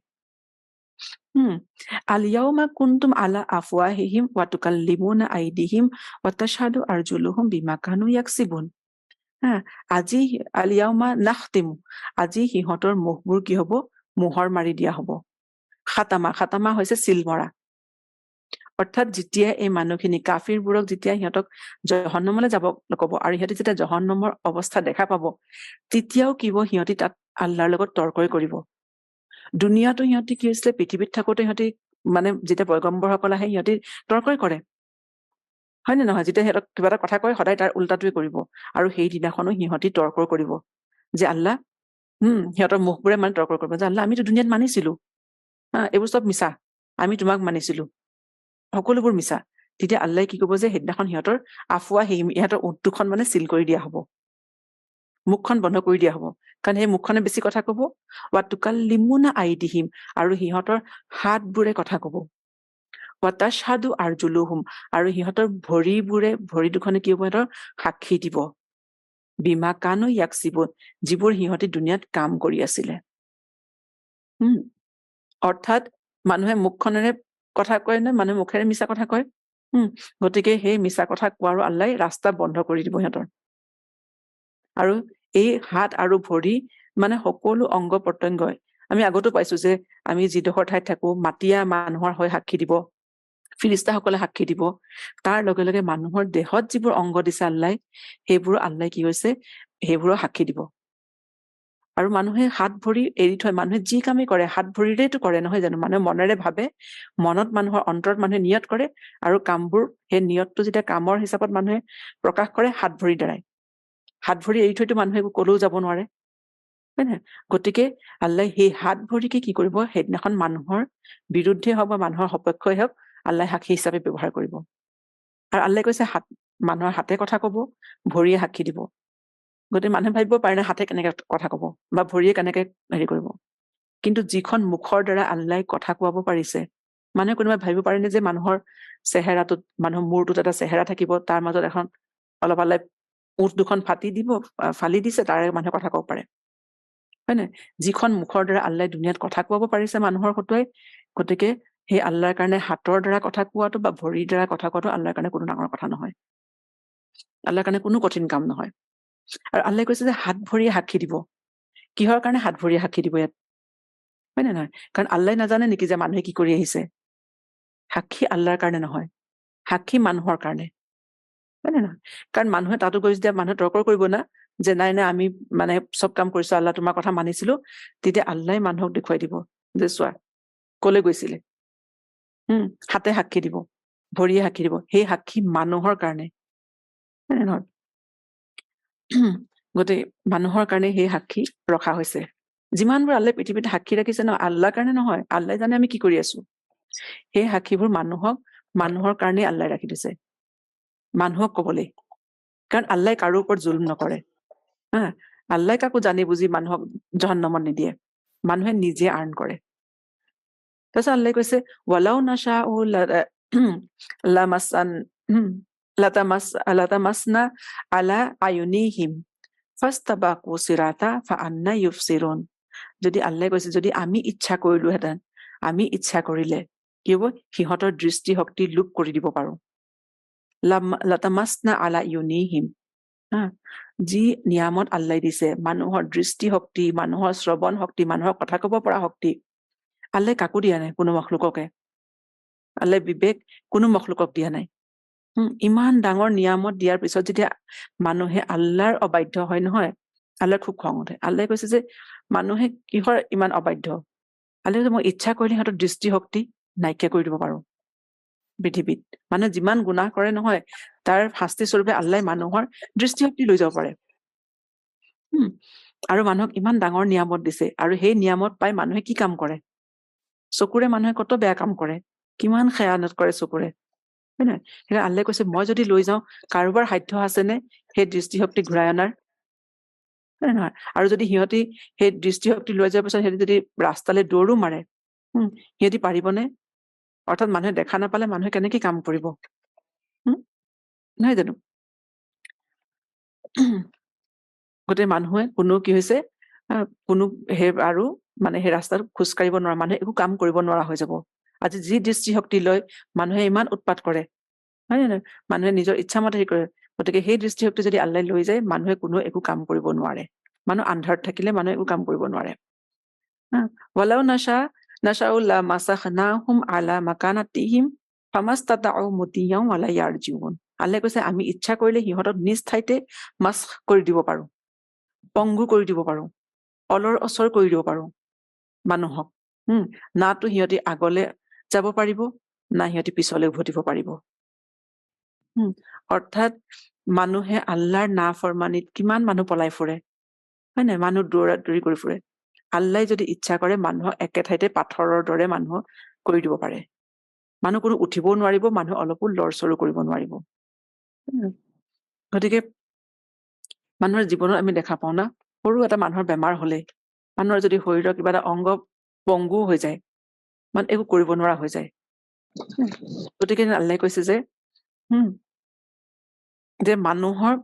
আলিয়াউমা কুনতুম আলা আফৱাহিহিম ওয়া তুকাল্লিমুনা আইদিহিম ওয়া তাশহাদু আৰজুলুহুম বিমা কানু ইয়াকসিবুন। আজি আলিয়াউমা নাখতিমু, আজি সিহঁতৰ মুখবোৰ কি হব? মোহৰ মাৰি দিয়া হব। খাতামা হৈছে চিল মৰা। অৰ্থাৎ যেতিয়া এই মানুহখিনি কাফিৰবোৰক যেতিয়া সিহঁতক জহন্নমলৈ যাব কব, আৰু সিহঁতে যেতিয়া জহন্নমৰ অৱস্থা দেখা পাব, তেতিয়াও কি হব? সিহঁতি তাত আল্লাহৰ লগত তৰ্কই কৰিব। দুনিয়াতো সিহঁতি কি হৈছিলে? পৃথিৱীত থাকোতে সিহঁতি যেতিয়া পয়গম্বৰসকল আহে, সিহঁতি তৰ্কই কৰে, হয় নে নহয়? যেতিয়া সিহঁতক কিবা এটা কথা কয়, সদায় তাৰ উল্টাটোৱে কৰিব। আৰু সেই দিনাখনো সিহঁতি তৰ্ক কৰিব যে আল্লাহ, সিহঁতৰ মুখবোৰে তৰ্ক কৰিব যে আল্লাহ, আমিতো দুনিয়াত মানিছিলো, এইবোৰ চব মিছা, আমি তোমাক মানিছিলো, সকলোবোৰ মিছা। তেতিয়া আল্লাহে কি কব? যে সেইদিনাখন সিহঁতৰ ইহঁতৰ উঠ চিল কৰি দিয়া হব, মুখখন বন্ধ কৰি দিয়া হব। কাৰণ সেই মুখখনে বেছি কথা কব। ওয়া তুকাল্লিমুনা আইদিহিম, আৰু সিহঁতৰ হাতবোৰে কথা কব। ওয়া তাশহাদু আৰজুলুহুম, আৰু সিহঁতৰ ভৰি দুখনে কি হব? সিহঁতৰ সাক্ষী দিব। বিমা কানু ইয়াকসিবুন, যিবোৰ সিহঁতি দুনিয়াত কাম কৰি আছিলে। অৰ্থাৎ মানুহে মুখখনেৰে কথা কয় নে? মানুহে মুখেৰে মিছা কথা কয়। গতিকে সেই মিছা কথা কোৱাৰো আল্লাহে ৰাস্তা বন্ধ কৰি দিব সিহঁতৰ। আৰু এই হাত আৰু ভৰি সকলো অংগ প্ৰত্যংগই, আমি আগতো পাইছো যে আমি যিডোখৰ ঠাইত থাকো, মাটিয়া মানুহৰ হৈ সাক্ষী দিব, ফিলিস্তাসকলে সাক্ষী দিব। তাৰ লগে লগে মানুহৰ দেহত যিবোৰ অংগ দিছে আল্লাহে, সেইবোৰো আল্লাহে কি হৈছে? সেইবোৰো সাক্ষী দিব। আৰু মানুহে হাত ভৰি এৰি থৈ মানুহে যি কামেই কৰে হাত ভৰিৰেতো কৰে, নহয় জানো? মানুহে মনেৰে ভাবে, মনত মানুহৰ অন্তৰত মানুহে নিয়ত কৰে, আৰু কামবোৰ সেই নিয়তটো যেতিয়া কামৰ হিচাপত মানুহে প্ৰকাশ কৰে হাত ভৰিৰ দ্বাৰাই। হাত ভৰি এৰি থৈতো মানুহে কলৈও যাব নোৱাৰে, হয় নহয়? গতিকে আল্লাহে সেই হাত ভৰিকে কি কৰিব? সেইদিনাখন মানুহৰ বিৰুদ্ধে হওক বা মানুহৰ সপক্ষই হওক, আল্লাহে সাক্ষী হিচাপে ব্যৱহাৰ কৰিব। আৰু আল্লাহে কৈছে মানুহৰ হাতে কথা কব, ভৰিয়ে সাক্ষী দিব। গতিকে মানুহে ভাবিব পাৰে না, হাতে কেনেকে কথা কব বা ভৰিয়ে কেনেকে হেৰি কৰিব। কিন্তু যিখন মুখৰ দ্বাৰা আল্লাহে কথা কোৱাব পাৰিছে, মানুহে কোনোবাই ভাবিব পাৰেনে যে মানুহৰ চেহেৰাটোত, মানুহৰ মূৰটোত এটা চেহেৰা থাকিব, তাৰ মাজত এখন অলপ আল্লাহে উঠ দুখন ফালি দিছে, তাৰে মানুহে কথা কব পাৰে, হয় নহয়? যিখন মুখৰ দ্বাৰা আল্লাহে দুনিয়াত কথা কোৱাব পাৰিছে মানুহৰ হতুৱাই, গতিকে সেই আল্লাহৰ কাৰণে হাতৰ দ্বাৰা কথা কোৱাটো বা ভৰিৰ দ্বাৰা কথা কোৱাটো আল্লাহৰ কাৰণে কোনো ডাঙৰ কথা নহয়। আল্লাহৰ কাৰণে কোনো কঠিন কাম নহয়। আৰু আল্লাহে কৈছে যে হাত ভৰিয়ে সাক্ষী দিব। কিহৰ কাৰণে হাত ভৰিয়ে সাক্ষী দিব ইয়াত? হয় নে নহয়? কাৰণ আল্লাহে নাজানে নেকি যে মানুহে কি কৰি আহিছে? সাক্ষী আল্লাহৰ কাৰণে নহয়, সাক্ষী মানুহৰ কাৰণে, হয় নে নহয়? কাৰণ মানুহে তাতো গৈ যেতিয়া মানুহে তৰ্ক কৰিব না, যে নাই আমি চব কাম কৰিছো, আল্লাহ তোমাৰ কথা মানিছিলো, তেতিয়া আল্লাহে মানুহক দেখুৱাই দিব যে চোৱা কলৈ গৈছিলে। হাতে সাক্ষী দিব, ভৰিয়ে সাক্ষী দিব। সেই সাক্ষী মানুহৰ কাৰণে, হয় নে নহয়? গতিকে মানুহৰ কাৰণে সেই সাক্ষী ৰখা হৈছে। যিমানবোৰ আল্লাহে পৃথিৱীত সাক্ষী ৰাখিছে ন, আল্লাহৰ কাৰণে নহয়, আল্লাহে জানে আমি কি কৰি আছো। সেই সাক্ষীবোৰ মানুহৰ কাৰণেই আল্লাহে ৰাখি দিছে, মানুহক কবলৈ। কাৰণ আল্লাহে কাৰো ওপৰত জুলুম নকৰে। আল্লাহে কাকো জানি বুজি মানুহক জহন্নমত নিদিয়ে, মানুহে নিজে আৰ্ণ কৰে। তাৰপিছত আল্লাহে কৈছে ৱালাউ নাশাউ লাতামাছনা আলা আয়ুনিহিম ফাস্তাবাকু সিৰাতা ফাআন্না ইউবছিৰুন। যদি আল্লাহে কৈছে যদি আমি ইচ্ছা কৰিলোহেঁতেন, আমি ইচ্ছা কৰিলে কি হ'ব সিহঁতৰ দৃষ্টিশক্তি লোপ কৰি দিব পাৰো লাতামাছনা আলা ইউনিহিম যি নিয়ামত আল্লাই দিছে মানুহৰ দৃষ্টিশক্তি মানুহৰ শ্ৰৱণ শক্তি মানুহৰ কথা ক'ব পৰা শক্তি আল্লাই কাকো দিয়া নাই কোনো মখলুককে আল্লাই বিবেক কোনো মখলুকক দিয়া নাই ইমান ডাঙৰ নিয়ামত দিয়াৰ পিছত যেতিয়া মানুহে আল্লাহৰ অবাধ্য হয় নহয় আল্লাহৰ খুব খং উঠে আল্লাই কৈছে যে মানুহে কিহৰ ইমান অবাধ্য আল্লাই কৈছে মই ইচ্ছা কৰিলে সিহঁতৰ দৃষ্টিশক্তি নাইকিয়া কৰি দিব পাৰো পৃথিৱীত মানুহে যিমান গুনাহ কৰে নহয় তাৰ শাস্তি স্বৰূপে আল্লাই মানুহৰ দৃষ্টিশক্তি লৈ যাব পাৰে আৰু মানুহক ইমান ডাঙৰ নিয়ামত দিছে আৰু সেই নিয়ামত পাই মানুহে কি কাম কৰে চকুৰে মানুহে কত বেয়া কাম কৰে কিমান খেয়ানত কৰে চকুৰে হয় নহয় সেইকাৰণে আল্লাই কৈছে মই যদি লৈ যাওঁ কাৰোবাৰ সাধ্য আছেনে সেই দৃষ্টিশক্তি ঘূৰাই অনাৰ হয় নহয় আৰু যদি সিহঁতি সেই দৃষ্টিশক্তি লৈ যোৱাৰ পিছত সিহঁতি যদি ৰাস্তালৈ দৌৰো মাৰে সিহঁতি পাৰিবনে অৰ্থাৎ মানুহে দেখা নাপালে মানুহে কেনেকে কাম কৰিব নহয় জানো গোটেই মানুহে কোনো কি হৈছে কোনো সেই আৰু মানে সেই ৰাস্তাত খোজকাঢ়িব নোৱাৰা মানুহে একো কাম কৰিব নোৱাৰা হৈ যাব আজি যি দৃষ্টিশক্তি লৈ মানুহে ইমান উৎপাত কৰে হয় নে নহয় মানুহে নিজৰ ইচ্ছামতে হেৰি কৰে গতিকে সেই দৃষ্টিশক্তি যদি আল্লাই লৈ যায় মানুহে কোনো একো কাম কৰিব নোৱাৰে মানুহ আন্ধাৰত থাকিলে মানুহে একো কাম কৰিব নোৱাৰে ৱালাউ নাশাউ লামাছাখনাহুম আলা মাকানাতিহিম ফামাস্তাতাউ মুদিয়াও ৱালা ইয়াৰজিউন আল্লাই কৈছে আমি ইচ্ছা কৰিলে সিহঁতক নিজ ঠাইতে মাছ কৰি দিব পাৰো পংগু কৰি দিব পাৰো অলৰ অচৰ কৰি দিব পাৰো মানুহক নাতো সিহঁতি আগলে যাব পাৰিব না সিহঁতি পিছলৈ উভতিব পাৰিব অৰ্থাৎ মানুহে আল্লাহৰ নাফৰমানিত কিমান মানুহ পলাই ফুৰে হয় নাই মানুহ দৌৰা দৌৰি কৰি ফুৰে আল্লাই যদি ইচ্ছা কৰে মানুহক একে ঠাইতে পাথৰৰ দৰে মানুহক কৰি দিব পাৰে মানুহ কোনো উঠিবও নোৱাৰিব মানুহ অলপো লৰচৰো কৰিব নোৱাৰিব গতিকে মানুহৰ জীৱনত আমি দেখা পাওঁ না সৰু এটা মানুহৰ বেমাৰ হলে মানুহৰ যদি শৰীৰৰ কিবা এটা অংগ পংগু হৈ যায় মানে একো কৰিব নোৱাৰা হৈ যায় গতিকে আল্লাই কৈছে যে মানুহৰ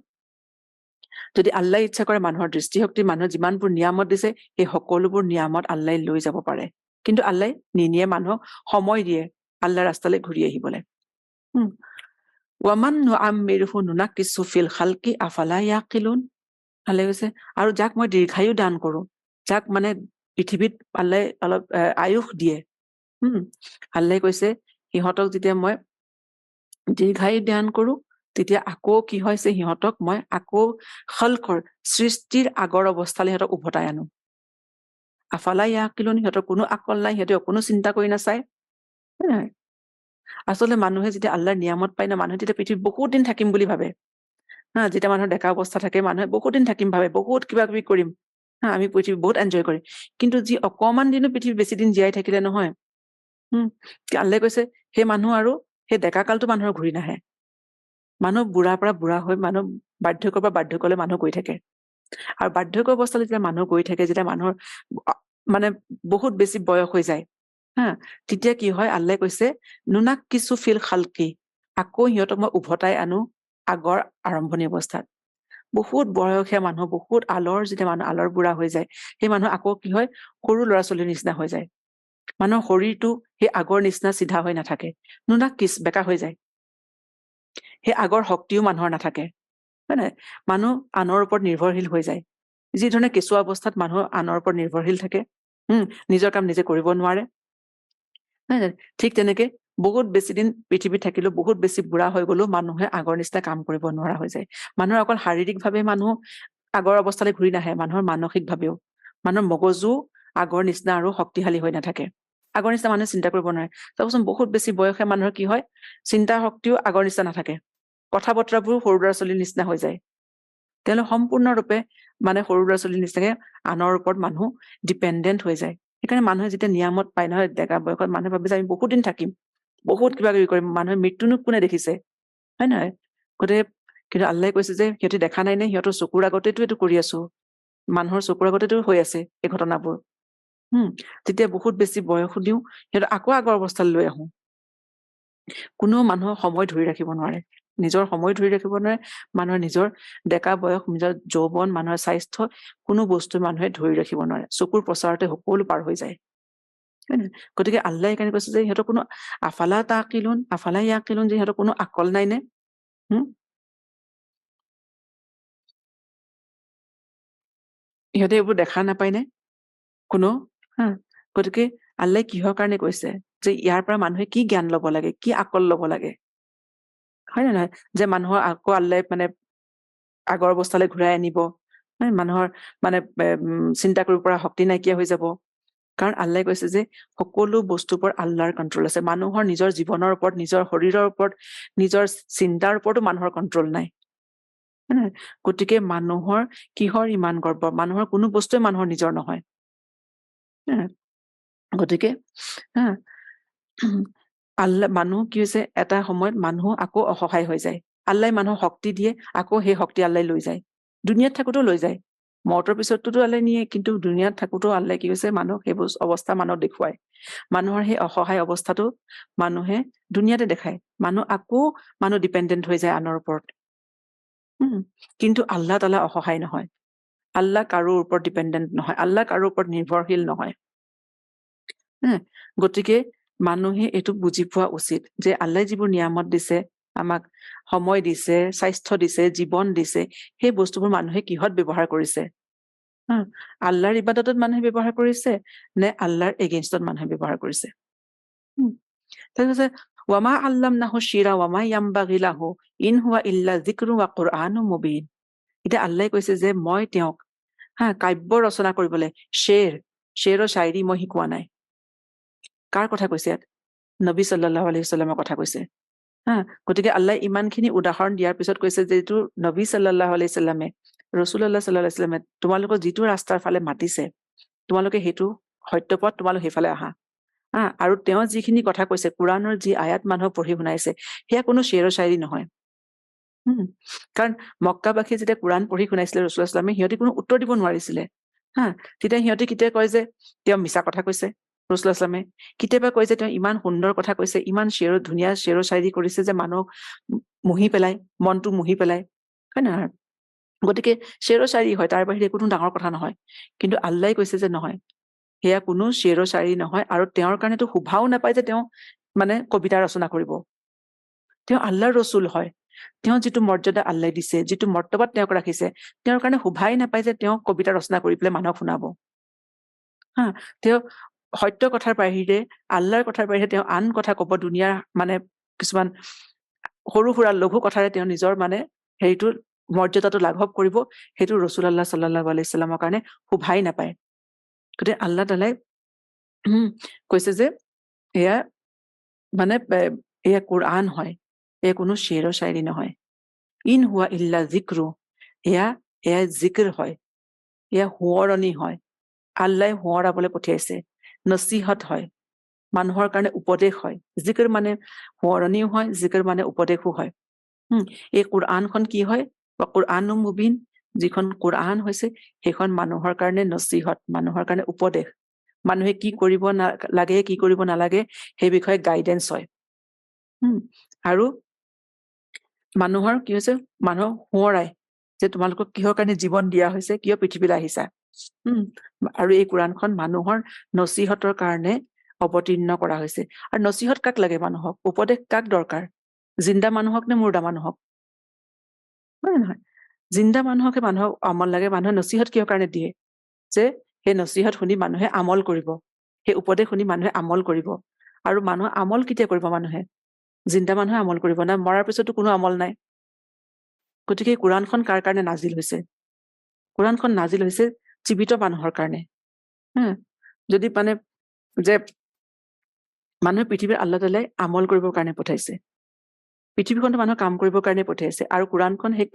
যদি আল্লাই ইচ্ছা কৰে মানুহৰ দৃষ্টিশক্তি মানুহৰ যিমানবোৰ নিয়ামত দিছে সেই সকলোবোৰ নিয়ামত আল্লাই লৈ যাব পাৰে কিন্তু আল্লাই নিনিয়ে মানুহক সময় দিয়ে আল্লাহ ৰাস্তালৈ ঘূৰি আহিবলৈ ওয়ামান নুআম্মিৰহু নুনাক্কিছু ফিল খালকি আফালা ইয়াকিলুন আল্লাই কৈছে আৰু যাক মই দীৰ্ঘায়ু দান কৰো যাক মানে পৃথিৱীত আল্লাই অলপ আয়ুস দিয়ে আল্লাই কৈছে সিহঁতক যেতিয়া মই দীৰ্ঘায়ু দান কৰো তেতিয়া আকৌ কি হৈছে সিহঁতক মই আকৌ খলকৰ সৃষ্টিৰ আগৰ অৱস্থালৈ সিহঁতক উভতাই আনো আফালা ইয়াকিলুন সিহঁতৰ কোনো আকল নাই সিহঁতে কোনো চিন্তা কৰি নাচায় আচলতে মানুহে যেতিয়া আল্লাহৰ নিয়ামত পায় না মানুহে তেতিয়া পৃথিৱীত বহুত দিন থাকিম বুলি ভাবে যেতিয়া মানুহৰ ডেকা অৱস্থা থাকে মানুহে বহুত দিন থাকিম ভাবে বহুত কিবা কিবি কৰিম আমি পৃথিৱী বহুত এনজয় কৰিম কিন্তু যি অকমান দিনো পৃথিৱী বেছি দিন জীয়াই থাকিলে নহয় আল্লাই কৈছে সেই মানুহ আৰু সেই ডেকা কালটো মানুহৰ ঘূৰি নাহে মানুহ বুঢ়াৰ পৰা বুঢ়া হৈ মানুহ বাৰ্ধক্যৰ পৰা বাৰ্ধক্যলৈ মানুহ গৈ থাকে আৰু বাৰ্ধক্য অৱস্থালৈ যেতিয়া মানুহ গৈ থাকে যেতিয়া মানুহৰ মানে বহুত বেছি বয়স হৈ যায় তেতিয়া কি হয় আল্লাই কৈছে নুনাক্কিছু ফিল খালকি আকৌ সিহঁতক মই উভতাই আনো আগৰ আৰম্ভণি অৱস্থাত বহুত বয়সীয়া মানুহ বহুত আলৰ যেতিয়া মানুহ আলৰ বুঢ়া হৈ যায় সেই মানুহ আকৌ কি হয় সৰু ল'ৰা ছোৱালীৰ নিচিনা হৈ যায় মানুহৰ শৰীৰটো সেই আগৰ নিচিনা চিধা হৈ নাথাকে নুনাক্কিছ বেকা হৈ যায় সেই আগৰ শক্তিও মানুহৰ নাথাকে হয় নাই মানুহ আনৰ ওপৰত নিৰ্ভৰশীল হৈ যায় যি ধৰণে কেঁচুৱা অৱস্থাত মানুহ আনৰ ওপৰত নিৰ্ভৰশীল থাকে নিজৰ কাম নিজে কৰিব নোৱাৰে ঠিক তেনেকে বহুত বেছি দিন পৃথিৱীত থাকিলেও বহুত বেছি বুঢ়া হৈ গলেও মানুহে আগৰ নিচিনা কাম কৰিব নোৱাৰা হৈ যায় মানুহৰ অকল শাৰীৰিকভাৱে মানুহ আগৰ অৱস্থালৈ ঘূৰি নাহে মানুহৰ মানসিকভাৱেও মানুহৰ মগজু আগৰ নিচিনা আৰু শক্তিশালী হৈ নাথাকে আগৰ নিচিনা মানুহে চিন্তা কৰিব নোৱাৰে তাৰপাছত বহুত বেছি বয়সীয়া মানুহৰ কি হয় চিন্তা শক্তিও আগৰ নিচিনা নাথাকে কথা বতৰাবোৰ সৰু ল'ৰা ছোৱালীৰ নিচিনা হৈ যায় তেওঁলোক সম্পূৰ্ণৰূপে মানে সৰু ল'ৰা ছোৱালীৰ নিচিনাকে আনৰ ওপৰত মানুহ ডিপেণ্ডেণ্ট হৈ যায় সেইকাৰণে মানুহে যেতিয়া নিয়ামত পায় নহয় ডেকা বয়সত মানুহে ভাবে যে আমি বহুত দিন থাকিম বহুত কিবা কিবি কৰিম মানুহে মৃত্যুনো কোনে দেখিছে হয় নহয় গতিকে কিন্তু আল্লাই কৈছে যে সিহঁতে দেখা নাই নে সিহঁতৰ চকুৰ আগতেতো এইটো কৰি আছো মানুহৰ চকুৰ আগতেতো হৈ আছে এই ঘটনাবোৰ তেতিয়া বহুত বেছি বয়স দিও সিহঁতক আকৌ আগৰ অৱস্থালৈ লৈ আহো কোনো মানুহৰ সময় ধৰি ৰাখিব নোৱাৰে নিজৰ সময় ধৰি ৰাখিব নোৱাৰে মানুহৰ নিজৰ ডেকা বয়স নিজৰ যৌৱন মানুহৰ স্বাস্থ্য কোনো বস্তু মানুহে ধৰি ৰাখিব নোৱাৰে চকুৰ প্ৰচাৰতে সকলো পাৰ হৈ যায় গতিকে আল্লাহ সেইকাৰণে কৈছে যে সিহঁতৰ কোনো আফালা তাকিলুন আফালা ইয়াকিলুন, যে সিহঁতৰ কোনো আকল নাই নে? সিহঁতে এইবোৰ দেখা নাপায় নে কোনো? গতিকে আল্লাহ কিহৰ কাৰণে কৈছে যে ইয়াৰ পৰা মানুহে কি জ্ঞান ল'ব লাগে, কি আকল ল'ব লাগে, হয় নে নহয়? যে মানুহৰ আকৌ আল্লাহ মানে আগৰ অৱস্থালৈ ঘূৰাই আনিব, মানুহৰ মানে চিন্তা কৰিব পৰা শক্তি নাইকিয়া হৈ যাব। কাৰণ আল্লাহে কৈছে যে সকলো বস্তুৰ ওপৰত আল্লাহৰ কণ্ট্ৰল আছে। মানুহৰ নিজৰ জীৱনৰ ওপৰত, নিজৰ শৰীৰৰ ওপৰত, নিজৰ চিন্তাৰ ওপৰতো মানুহৰ কণ্ট্ৰল নাই। গতিকে মানুহৰ কিহৰ ইমান গৰ্ব? মানুহৰ কোনো বস্তুৱে মানুহৰ নিজৰ নহয়। গতিকে আল্লাহ মানুহ কি হৈছে, এটা সময়ত মানুহ আকৌ অসহায় হৈ যায়। আল্লাহ মানুহক শক্তি দিয়ে, আকৌ সেই শক্তি আল্লাহ লৈ যায়। দুনিয়াত থাকোতেও লৈ যায়, মৌতৰ পিছততো আল্লাহ নিয়ে, কিন্তু দুনিয়াত থাকোতেও আল্লাহ কি হৈছে মানুহক সেই অৱস্থা মানুহক দেখুৱায়। মানুহৰ সেই অসহায় অৱস্থাটো মানুহে দুনিয়াতে দেখায়, মানুহ ডিপেণ্ডেণ্ট হৈ যায় আনৰ ওপৰত। কিন্তু আল্লাহ তাআলা অসহায় নহয়, আল্লাহ কাৰো ওপৰত ডিপেণ্ডেণ্ট নহয়, আল্লাহ কাৰো ওপৰত নিৰ্ভৰশীল নহয়। গতিকে মানুহে এইটো বুজি পোৱা উচিত যে আল্লাহ যিবোৰ নিয়ামত দিছে, আমাক সময় দিছে, স্বাস্থ্য দিছে, জীৱন দিছে, সেই বস্তুবোৰ মানুহে কিহত ব্যৱহাৰ কৰিছে? আল্লাহৰ ইবাদতত মানুহে ব্যৱহাৰ কৰিছে নে আল্লাহৰ এগেইনষ্টত মানুহে ব্যৱহাৰ কৰিছে? তাৰপিছত ৱামা আল্লামনাহু শিৰা ৱামা ইয়ামবাগি লাহু ইন হুৱা ইল্লা যিকৰুন ওয়া কুৰআনুম মুবিন। এতিয়া আল্লাহে কৈছে যে মই তেওঁক কাব্য ৰচনা কৰিবলৈ, শ্বেৰ ও শায়ৰী মই শিকোৱা নাই। কাৰ কথা কৈছে ইয়াত? নবী সাল্লাল্লাহু আলাইহি ওয়াসাল্লামৰ কথা কৈছে। গতিকে আল্লাহ ইমানখিনি উদাহৰণ দিয়াৰ পিছত কৈছে যে এইটো নবী সাল্লাল্লাহু আলাইহি ওয়াসাল্লামে, ৰাসূলুল্লাহ সাল্লাল্লাহু আলাইহি ওয়াসাল্লামে তোমালোকক যিটো ৰাস্তাৰ ফালে মাতিছে, তোমালোকে সেইটো সত্যপথ, তোমালোক সেইফালে আহা। আৰু তেওঁ যিখিনি কথা কৈছে, কোৰআনৰ যি আয়াত মানুহক পঢ়ি শুনাইছে, সেয়া কোনো শ্বেৰ ও শায়ৰী নহয়। কাৰণ মক্কাবাসীয়ে যেতিয়া কোৰআন পঢ়ি শুনাইছিলে ৰাসূলুল্লাহ সাল্লাল্লাহু আলাইহি ওয়াসাল্লামে, সিহঁতে কোনো উত্তৰ দিব নোৱাৰিছিলে। তেতিয়া সিহঁতে কেতিয়া কয় যে তেওঁ মিছা কথা কৈছে, ৰাসূলুল্লাহ সাল্লাল্লাহু আলাইহি ওয়াসাল্লামে কেতিয়াবা কয় যে তেওঁ ইমান সুন্দৰ কথা কৈছে, ইমান ধুনীয়া শ্বেৰ ও শায়ৰী কৰিছে যে মানুহক মুহি পেলাই, মনটো মুহি পেলাই, হয় নহয়? গতিকে শ্বেৰ ও শায়ৰী হয়, তাৰ বাহিৰে কোনো ডাঙৰ কথা নহয়। কিন্তু আল্লাহে কৈছে যে নহয়, সেয়া কোনো শ্বেৰ ও শায়ৰী নহয়, আৰু তেওঁৰ কাৰণেতো শোভাও নাপায় যে তেওঁ মানে কবিতা ৰচনা কৰিব। তেওঁ আল্লাহৰ ৰসুল হয়, তেওঁ যিটো মৰ্যাদা আল্লাহ দিছে, যিটো মৰ্তবাত তেওঁক ৰাখিছে, তেওঁৰ কাৰণে শোভাই নাপায় যে তেওঁ কবিতা ৰচনা কৰি পেলাই মানুহক শুনাব। তেওঁ সত্য কথাৰ বাহিৰে, আল্লাহৰ কথাৰ বাহিৰে তেওঁ আন কথা কব, দুনিয়াৰ মানে কিছুমান সৰু সুৰা লঘু কথাৰে তেওঁ নিজৰ মানে হেৰিটো মৰ্যাদাটো লাঘৱ কৰিব, সেইটো ৰাসূলুল্লাহ সাল্লাল্লাহু আলাইহি ওয়াসাল্লামৰ কাৰণে শোভাই নাপায়। গতিকে আল্লাহ তাআলাই কৈছে যে এয়া মানে এয়া কোৰআন হয়, এয়া কোনো শ্বেৰ ও শায়ৰী নহয়। ইন হুৱা ইল্লা যিকৰু, এয়া জিক্ৰ হয়, এয়া সোঁৱৰণি হয়। আল্লাহে সোঁৱৰাবলৈ পঠিয়াইছে, নছিহত হয়, মানুহৰ কাৰণে উপদেশ হয়। জিক্ৰ মানে সোঁৱৰণিও হয়, জিক্ৰ মানে উপদেশো হয়। এই কোৰআনখন কি হয়? কুৰআনুম মুবিন, যিখন কোৰআন হৈছে সেইখন মানুহৰ কাৰণে নছিহত, মানুহৰ কাৰণে উপদেশ। মানুহে কি কৰিব লাগে, কি কৰিব নালাগে, সেই বিষয়ে গাইডেন্স হয়। আৰু মানুহৰ কি হৈছে, মানুহক সোঁৱৰাই যে তোমালোকক কিহৰ কাৰণে জীৱন দিয়া হৈছে, কিয় পৃথিৱীলৈ আহিছা। আৰু এই কোৰআনখন মানুহৰ নছিহতৰ কাৰণে অৱতীৰ্ণ কৰা হৈছে। আৰু নছিহত কাক লাগে? মানুহক। উপদেশ কাক দৰকাৰ? জিন্দা মানুহক নে মুৰ্দা মানুহক? হয় নহয়? জিন্দা মানুহকহে মানুহক আমল লাগে। মানুহে নছিহত কিহৰ কাৰণে দিয়ে? যে সেই নছিহত শুনি মানুহে আমল কৰিব, সেই উপদেশ শুনি মানুহে আমল কৰিব। আৰু মানুহ আমল কেতিয়া কৰিব? মানুহে জিন্দা মানুহে আমল কৰিব না, মৰাৰ পিছতো কোনো আমল নাই। গতিকে কোৰআনখন কাৰ কাৰণে নাজিল হৈছে? কোৰআনখন নাজিল হৈছে জীৱিত মানুহৰ কাৰণে। যদি মানে যে মানুহে পৃথিৱীৰ আল্লাহ তাআলাই আমল কৰিবৰ কাৰণে পঠাইছে, পৃথিৱীখনতো মানুহ কাম কৰিবৰ কাৰণে পঠিয়াইছে, আৰু কোৰআনখন সেই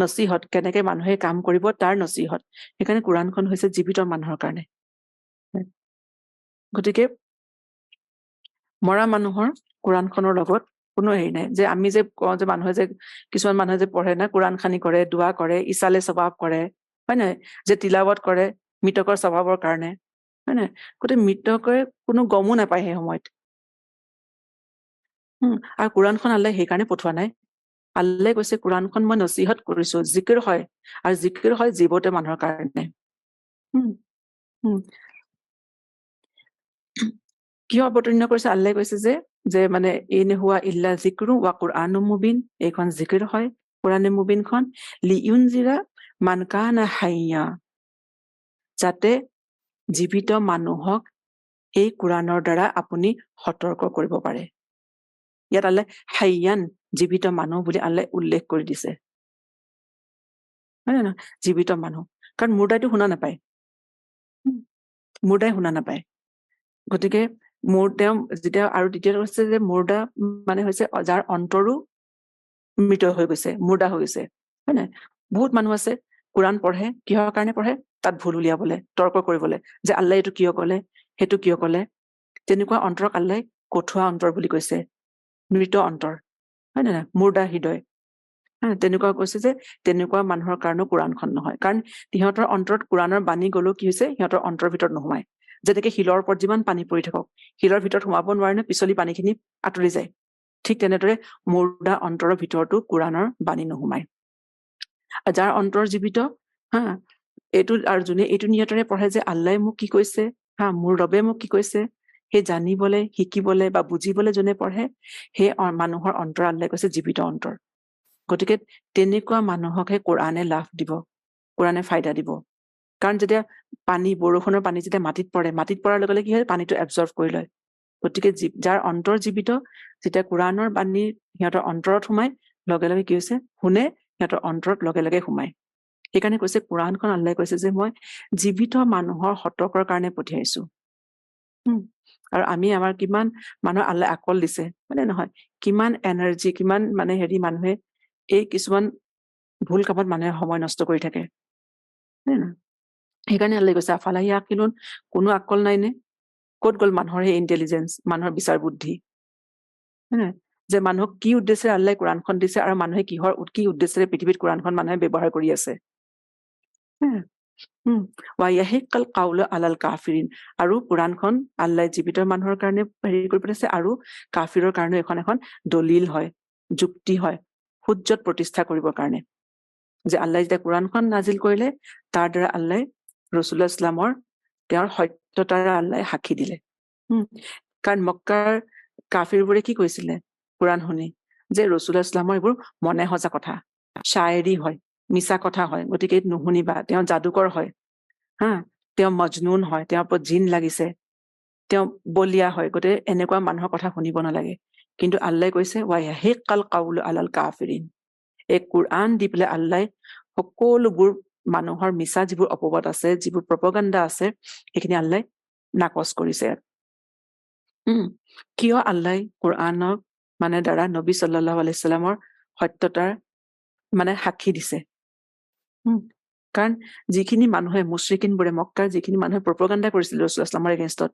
নছিহত, কেনেকে মানুহে কাম কৰিব তাৰ নছিহত। সেইকাৰণে কোৰআনখন হৈছে জীৱিত মানুহৰ কাৰণে। গতিকে মৰা মানুহৰ কোৰআনখনৰ লগত কোনো হেৰি নাই। যে আমি যে কওঁ যে মানুহে যে কিছুমান মানুহে যে পঢ়ে না, কোৰআন খানি কৰে, দোৱা কৰে, ইছালে স্বভাৱ কৰে, হয় নহয়? যে তিলাৱত কৰে মৃতকৰ স্বভাৱৰ কাৰণে, হয় নহয়? গতিকে মৃতকে কোনো গমো নাপায় সেই সময়ত। আৰু কোৰআনখন আল্লাহে সেইকাৰণে পঠোৱা নাই। আল্লাহে কৈছে কোৰআনখন মই নছিহত কৰিছো, জিকিৰ হয়, আৰু জিকিৰ হয় জীৱিত মানুহৰ কাৰণে। কিয় অৱতীৰ্ণ কৰিছে? আল্লাহে কৈছে যে মানে ইন হুৱা ইল্লা যিকৰু ৱা কুৰআনুম মুবিন, এইখন জিকিৰ হয় কুৰানে মুবিনখন, লিউনজিৰা মান কানা হাইয়া, যাতে জীৱিত মানুহক এই কুৰাণৰ দ্বাৰা আপুনি সতৰ্ক কৰিব পাৰে। ইয়াত আল্লাহ হাইয়ান, জীৱিত মানুহ বুলি আল্লাহ উল্লেখ কৰি দিছে, হয় নে নহয়? জীৱিত মানুহ, কাৰণ মুৰ্দাইটো শুনা নাপায়, মুৰ্দাই শুনা নাপায়। গতিকে তেওঁ যেতিয়া, আৰু দ্বিতীয়টো হৈছে যে মুৰ্দা মানে হৈছে যাৰ অন্তৰো মৃত হৈ গৈছে, মুৰ্দা হৈ গৈছে, হয় নাই? বহুত মানুহ আছে কোৰাণ পঢ়ে, কিহৰ কাৰণে পঢ়ে? তাত ভুল উলিয়াবলে, তৰ্ক কৰিবলে, যে আল্লাহ এইটো কিয় কলে, সেইটো কিয় কলে। তেনেকুৱা অন্তৰক আল্লাহ কঠুৱা অন্তৰ বুলি কৈছে, মৃত অন্তৰ, হয় নে নাই? মুৰ্দা হৃদয়, তেনেকুৱা কৈছে যে তেনেকুৱা মানুহৰ কাৰণেও কোৰাণখন নহয়, কাৰণ সিহঁতৰ অন্তৰত কোৰাণৰ বাণী গলেও কি হৈছে, সিহঁতৰ অন্তৰৰ ভিতৰত নোসোমায়। যেনেকে শিলৰ ওপৰত যিমান পানী পৰি থাকক, শিলৰ ভিতৰত সোমাব নোৱাৰে নে, পিছলি পানীখিনি আঁতৰি যায়, ঠিক তেনেদৰে মুৰ্দা অন্তৰৰ ভিতৰতো কোৰাণৰ বাণী নোসোমায়। যাৰ অন্তৰ জীৱিত, এইটো, আৰু যোনে এইটো নিয়তেৰে পঢ়ে যে আল্লাহে মোক কি কৈছে, মোৰ ৰবে মোক কি কৈছে, সেই জানিবলে, শিকিবলে বা বুজিবলে যোনে পঢ়ে, সেই মানুহৰ অন্তৰ আল্লাহে কৈছে জীৱিত অন্তৰ। গতিকে তেনেকুৱা মানুহকহে কোৰাণে লাভ দিব, কোৰাণে ফাইদা দিব। কাৰণ যেতিয়া পানী, বৰষুণৰ পানী যেতিয়া মাটিত পৰাৰ লগে লগে কি হয়, পানীটো এবজৰ্ভ কৰি লয়। গতিকে যাৰ অন্তৰ জীৱিত, যেতিয়া কোৰাণৰ বাণী সিহঁতৰ অন্তৰত সোমায়, লগে লগে কি হৈছে, শুনে, সিহঁতৰ অন্তৰত লগে লগে সোমায়। সেইকাৰণে কৈছে কোৰাণখন আল্লাহে কৈছে যে মই জীৱিত মানুহৰ সতৰ্কৰ কাৰণে পঠিয়াইছো। আৰু আমাৰ কিমান মানুহৰ আল্লাহ আকল দিছে, মানে নহয়, কিমান এনাৰ্জি, কিমান মানে মানুহে এই কিছুমান ভুল কামত মানুহে সময় নষ্ট কৰি থাকে, সেইকাৰণে আল্লাহে কৈছে আফালা ইয়াকিলুন, কোনো আকল নাই নে? ক'ত গ'ল মানুহৰ সেই ইন্টেলিজেন্স, মানুহৰ বিচাৰ বুদ্ধি, যে মানুহক কি উদ্দেশ্যেৰে আল্লাহে কোৰাণখন দিছে, আৰু মানুহে কি উদ্দেশ্যেৰে পৃথিৱীত কোৰাণখন মানুহে ব্যৱহাৰ কৰি আছে। ৱায়াহিক্কাল কাউলু আলাল কাফিৰিন, আৰু কোৰাণখন আল্লাহে জীৱিত মানুহৰ কাৰণে হেৰি কৰি পেলাইছে, আৰু কাফিৰৰ কাৰণে এখন দলিল হয়, যুক্তি হয়, হুজ্জত প্ৰতিষ্ঠা কৰিবৰ কাৰণে। যে আল্লাহে যেতিয়া কোৰাণখন নাজিল কৰিলে, তাৰ দ্বাৰা আল্লাহে ৰাছূলুল্লাহ ইছলামৰ তেওঁৰ সত্যতাৰে আল্লাহে সাক্ষী দিলে। কাৰণ মক্কাৰ কাফিৰবোৰে কি কৈছিলে কোৰাণ শুনি, যে ৰাছূলুল্লাহ ইছলামৰ এইবোৰ মনে সজা কথা, শায়েৰী হয়, মিছা কথা হয়, গতিকে নুশুনিবা, তেওঁ যাদুকৰ হয়, তেওঁ মজনুন হয়, তেওঁৰ ওপৰত জিন লাগিছে, তেওঁ বলিয়া হয়, গতিকে এনেকুৱা মানুহৰ কথা শুনিব নালাগে। কিন্তু আল্লাহে কৈছে ৱায়াহিক্কাল কাউলু আলাল কাফিৰিন, এই কোৰাণ দি পেলাই আল্লাহে সকলোবোৰ মানুহৰ মিছা যিবোৰ অপবাদ আছে, যিবোৰ প্ৰপগাণ্ডা আছে, সেইখিনি আল্লাহে নাকচ কৰিছে। কিয় আল্লাহে কোৰাণক মানে দ্বাৰা নবী সাল্লাল্লাহু আলাইহি ওয়াসাল্লামৰ সত্যতাৰ মানে সাক্ষী দিছে। কাৰণ যিখিনি মানুহে, মুশ্ৰিকিনবোৰে, মক্কাৰ যিখিনি মানুহে প্ৰপগাণ্ডা কৰিছিল ৰাছূলুল্লাহ ইছলামৰ এগেইনষ্টত,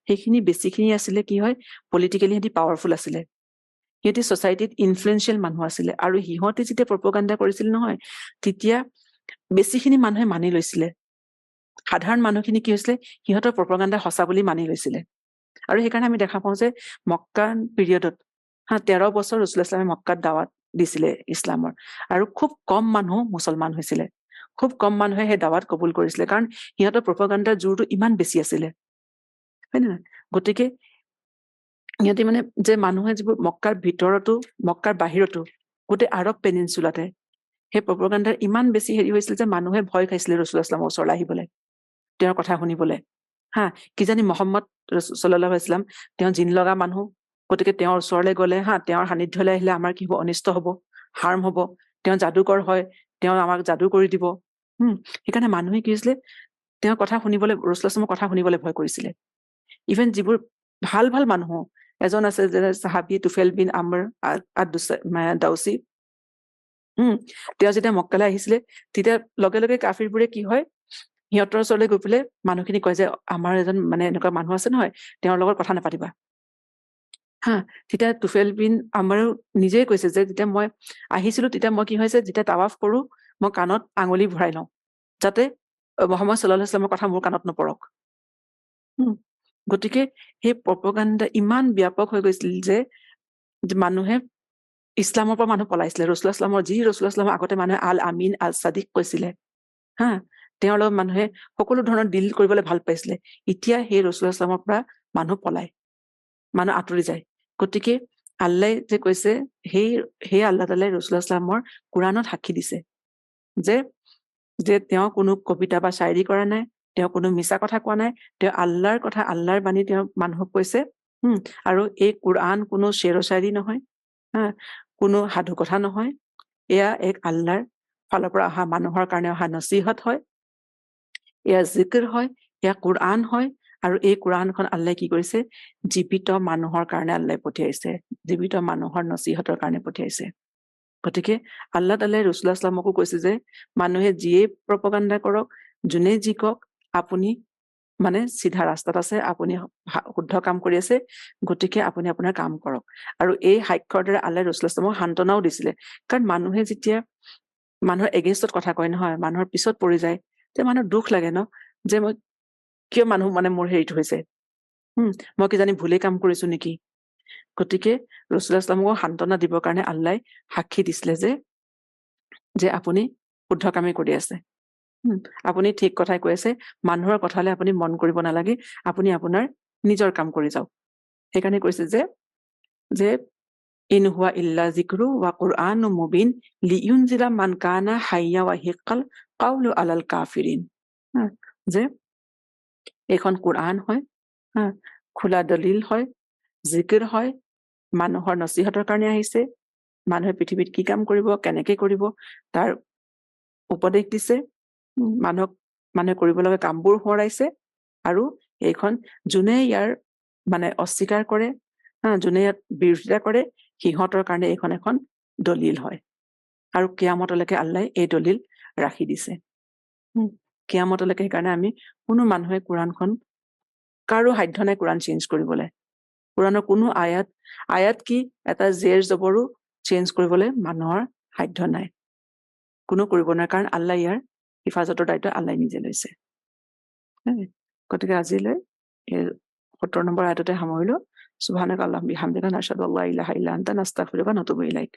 সেইখিনি বেছিখিনি আছিলে কি হয়, পলিটিকেলি সিহঁতি পাৱাৰফুল আছিলে, সিহঁতি ছচাইটিত ইনফ্লুৱেঞ্চিয়েল মানুহ আছিলে, আৰু সিহঁতে যেতিয়া প্ৰপগাণ্ডা কৰিছিল নহয়, তেতিয়া বেছিখিনি মানুহে মানি লৈছিলে। সাধাৰণ মানুহখিনি কি হৈছিলে, সিহঁতৰ প্ৰপগাণ্ডা সঁচা বুলি মানি লৈছিলে। আৰু সেইকাৰণে আমি দেখা পাওঁ যে মক্কা পিৰিয়ডত 13 বছৰ ৰাছূলুল্লাহ ইছলামে মক্কাত দাৱাত দিছিলে ইছলামৰ, আৰু খুব কম মানুহ মুছলমান হৈছিলে, খুব কম মানুহে সেই দাৱাত কবুল কৰিছিলে, কাৰণ সিহঁতৰ প্ৰপগাণ্ডাৰ জোৰটো ইমান বেছি আছিলে, হয় নে নহয়? গতিকে সিহঁতি মানে যে মানুহে যিবোৰ মক্কাৰ ভিতৰতো, মক্কাৰ বাহিৰতো, গোটেই আৰব পেনিনচুলাতে সেই প্ৰপগাণ্ডাৰ ইমান বেছি হেৰি হৈছিল যে মানুহে ভয় খাইছিলে ৰাছূলুল্লাহ ইছলামৰ ওচৰলৈ আহিবলৈ, তেওঁৰ কথা শুনিবলৈ। কিজানি মহম্মদ সাল্লাল্লাহু আলাইহি ওয়াসাল্লাম তেওঁ জিন লগা মানুহ, গতিকে তেওঁৰ ওচৰলৈ গলে, তেওঁৰ সান্নিধ্যলৈ আহিলে আমাৰ কি হব, অনিষ্ট হব, হাৰ্ম হব, তেওঁ যাদুকৰ হয়, তেওঁ আমাক যাদু কৰি দিব। সেইকাৰণে মানুহে কি হৈছিলে, তেওঁৰ কথা শুনিবলৈ, ৰাছূলুল্লাহ ইছলামৰ কথা শুনিবলৈ ভয় কৰিছিলে। ইভেন যিবোৰ ভাল ভাল মানুহ, এজন আছে যে সাহাবী তুফেল বিন আমৰ দাউচি, তেওঁ যেতিয়া মক্কালৈ আহিছিলে, তেতিয়া লগে লগে কাফিৰবোৰে কি হয়, সিহঁতৰ ওচৰলৈ গৈ পেলাই মানুহখিনি কয় যে আমাৰ এজন মানে এনেকুৱা মানুহ আছে নহয়, তেওঁৰ লগত কথা নাপাতিবা। তেতিয়া তুফেল বিন আমাৰো নিজেই কৈছে যে যেতিয়া মই আহিছিলো, তেতিয়া মই কি হৈছে, যেতিয়া তাৱাফ কৰো, মই কাণত আঙুলি ভৰাই লওঁ, যাতে মুহাম্মদ সাল্লাল্লাহু আলাইহি ওয়াসাল্লামৰ কথা মোৰ কাণত নপৰক। গতিকে সেই প্ৰপগাণ্ডা ইমান ব্যাপক হৈ গৈছিল যে মানুহে ইছলামৰ পৰা মানুহ পলাইছিলে। ৰাছূলুল্লাহ ইছলামৰ আগতে মানুহে আল আমিন, আল সাদিক কৈছিলে, তেওঁৰ লগত মানুহে সকলো ধৰণৰ ডিল কৰিবলৈ ভাল পাইছিলে। এতিয়া সেই ৰাছূলুল্লাহ ইছলামৰ পৰা মানুহ পলায়, মানুহ আঁতৰি যায়। গতিকে আল্লাই যে কৈছে সেই আল্লাহ তাআলাই ৰাসূলুল্লাহ সাল্লামৰ কোৰাণত সাক্ষী দিছে যে তেওঁ কোনো কবিতা বা শায়ৰী কৰা নাই, তেওঁ কোনো মিছা কথা কোৱা নাই, তেওঁ আল্লাহৰ কথা আল্লাহৰ বাণী তেওঁ মানুহক কৈছে। আৰু এই কোৰআন কোনো শ্বেৰ শায়ৰী নহয়, কোনো সাধু কথা নহয়, এয়া এক আল্লাহৰ ফালৰ পৰা অহা মানুহৰ কাৰণে অহা নছিহত হয়, এয়া জিকিৰ হয়, এয়া কোৰআন হয়। আৰু এই কোৰআনখন আল্লাই কি কৰিছে, জীৱিত মানুহৰ কাৰণে আল্লাই পঠিয়াইছে, জীৱিত মানুহৰ নছিহতৰ কাৰণে পঠিয়াইছে। গতিকে আল্লাহ তাআলাই ৰাসূলুল্লাহ সাল্লামকো কৈছে যে মানুহে যিয়ে প্ৰপাগাণ্ডা কৰক, যোনে যি কওক, আপুনি মানে চিধা ৰাস্তাত আছে, আপুনি শুদ্ধ কাম কৰি আছে, গতিকে আপুনি আপোনাৰ কাম কৰক। আৰু এই সাক্ষ্যৰ দ্বাৰা আল্লাই ৰাসূলুল্লাহ সাল্লামক সান্তনাও দিছিলে। কাৰণ মানুহে যেতিয়া মানুহৰ এগেইনষ্টত কথা কয় নহয়, মানুহৰ পিছত পৰি যায়, তেতিয়া মানুহৰ দুখ লাগে ন, যে মই কিয় মানুহ মানে মোৰ হেৰিত হৈছে, মই কিজানি ভুলেই কাম কৰিছো নেকি। গতিকে ৰাসূলুল্লাহ সাল্লামক সান্তনা দিবৰ কাৰণে আল্লাই সাক্ষী দিছিলে যে আপুনি শুদ্ধ কামেই কৰি আছে, আপুনি ঠিক কথাই কৈ আছে, মানুহৰ কথালৈ আপুনি মন কৰিব নালাগে, আপুনি আপোনাৰ নিজৰ কাম কৰি যাওক। সেইকাৰণে কৈছে যে ইন হুৱা ইল্লা যিকৰু ওয়া কুৰআনুম মুবিন লিয়ুনজিৰা মান কানা হাইয়া ওয়া হিক্কাল কাউলু আলাল কাফিৰিন। যে এইখন কোৰআন হয়, খোলা দলিল হয়, জিকিৰ হয়, মানুহৰ নছিহতৰ কাৰণে আহিছে, মানুহে পৃথিৱীত কি কাম কৰিব, কেনেকে কৰিব, তাৰ উপদেশ দিছে, মানুহে কৰিব লগা কামবোৰ সোঁৱৰাইছে। আৰু এইখন যোনে ইয়াৰ মানে অস্বীকাৰ কৰে, যোনে ইয়াত বিৰোধিতা কৰে, সিহঁতৰ কাৰণে এইখন এখন দলিল হয়। আৰু কিয়ামতলৈকে আল্লাই এই দলিল ৰাখি দিছে। কিয়ামতলৈকে সেইকাৰণে আমি কোনো মানুহে কোৰআনখন, কাৰো সাধ্য নাই কোৰআন চেঞ্জ কৰিবলৈ। কোৰআনৰ কোনো আয়াত কি এটা জেৰ জবৰো চেঞ্জ কৰিবলৈ মানুহৰ সাধ্য নাই, কোনো কৰিব নোৱাৰে, কাৰণ আল্লাই ইয়াৰ হিফাজতৰ দায়িত্ব আল্লাই নিজে লৈছে। গতিকে আজিলৈ এই ৭০ নম্বৰ আয়াততে সামৰিলো। সুবহানাকা আল্লাহুম্মা বিহামদিকা নাশহাদু আল্লা ইলাহা ইল্লা আনতা নাস্তাগফিৰুকা ওয়া নাতুবু ইলাইক।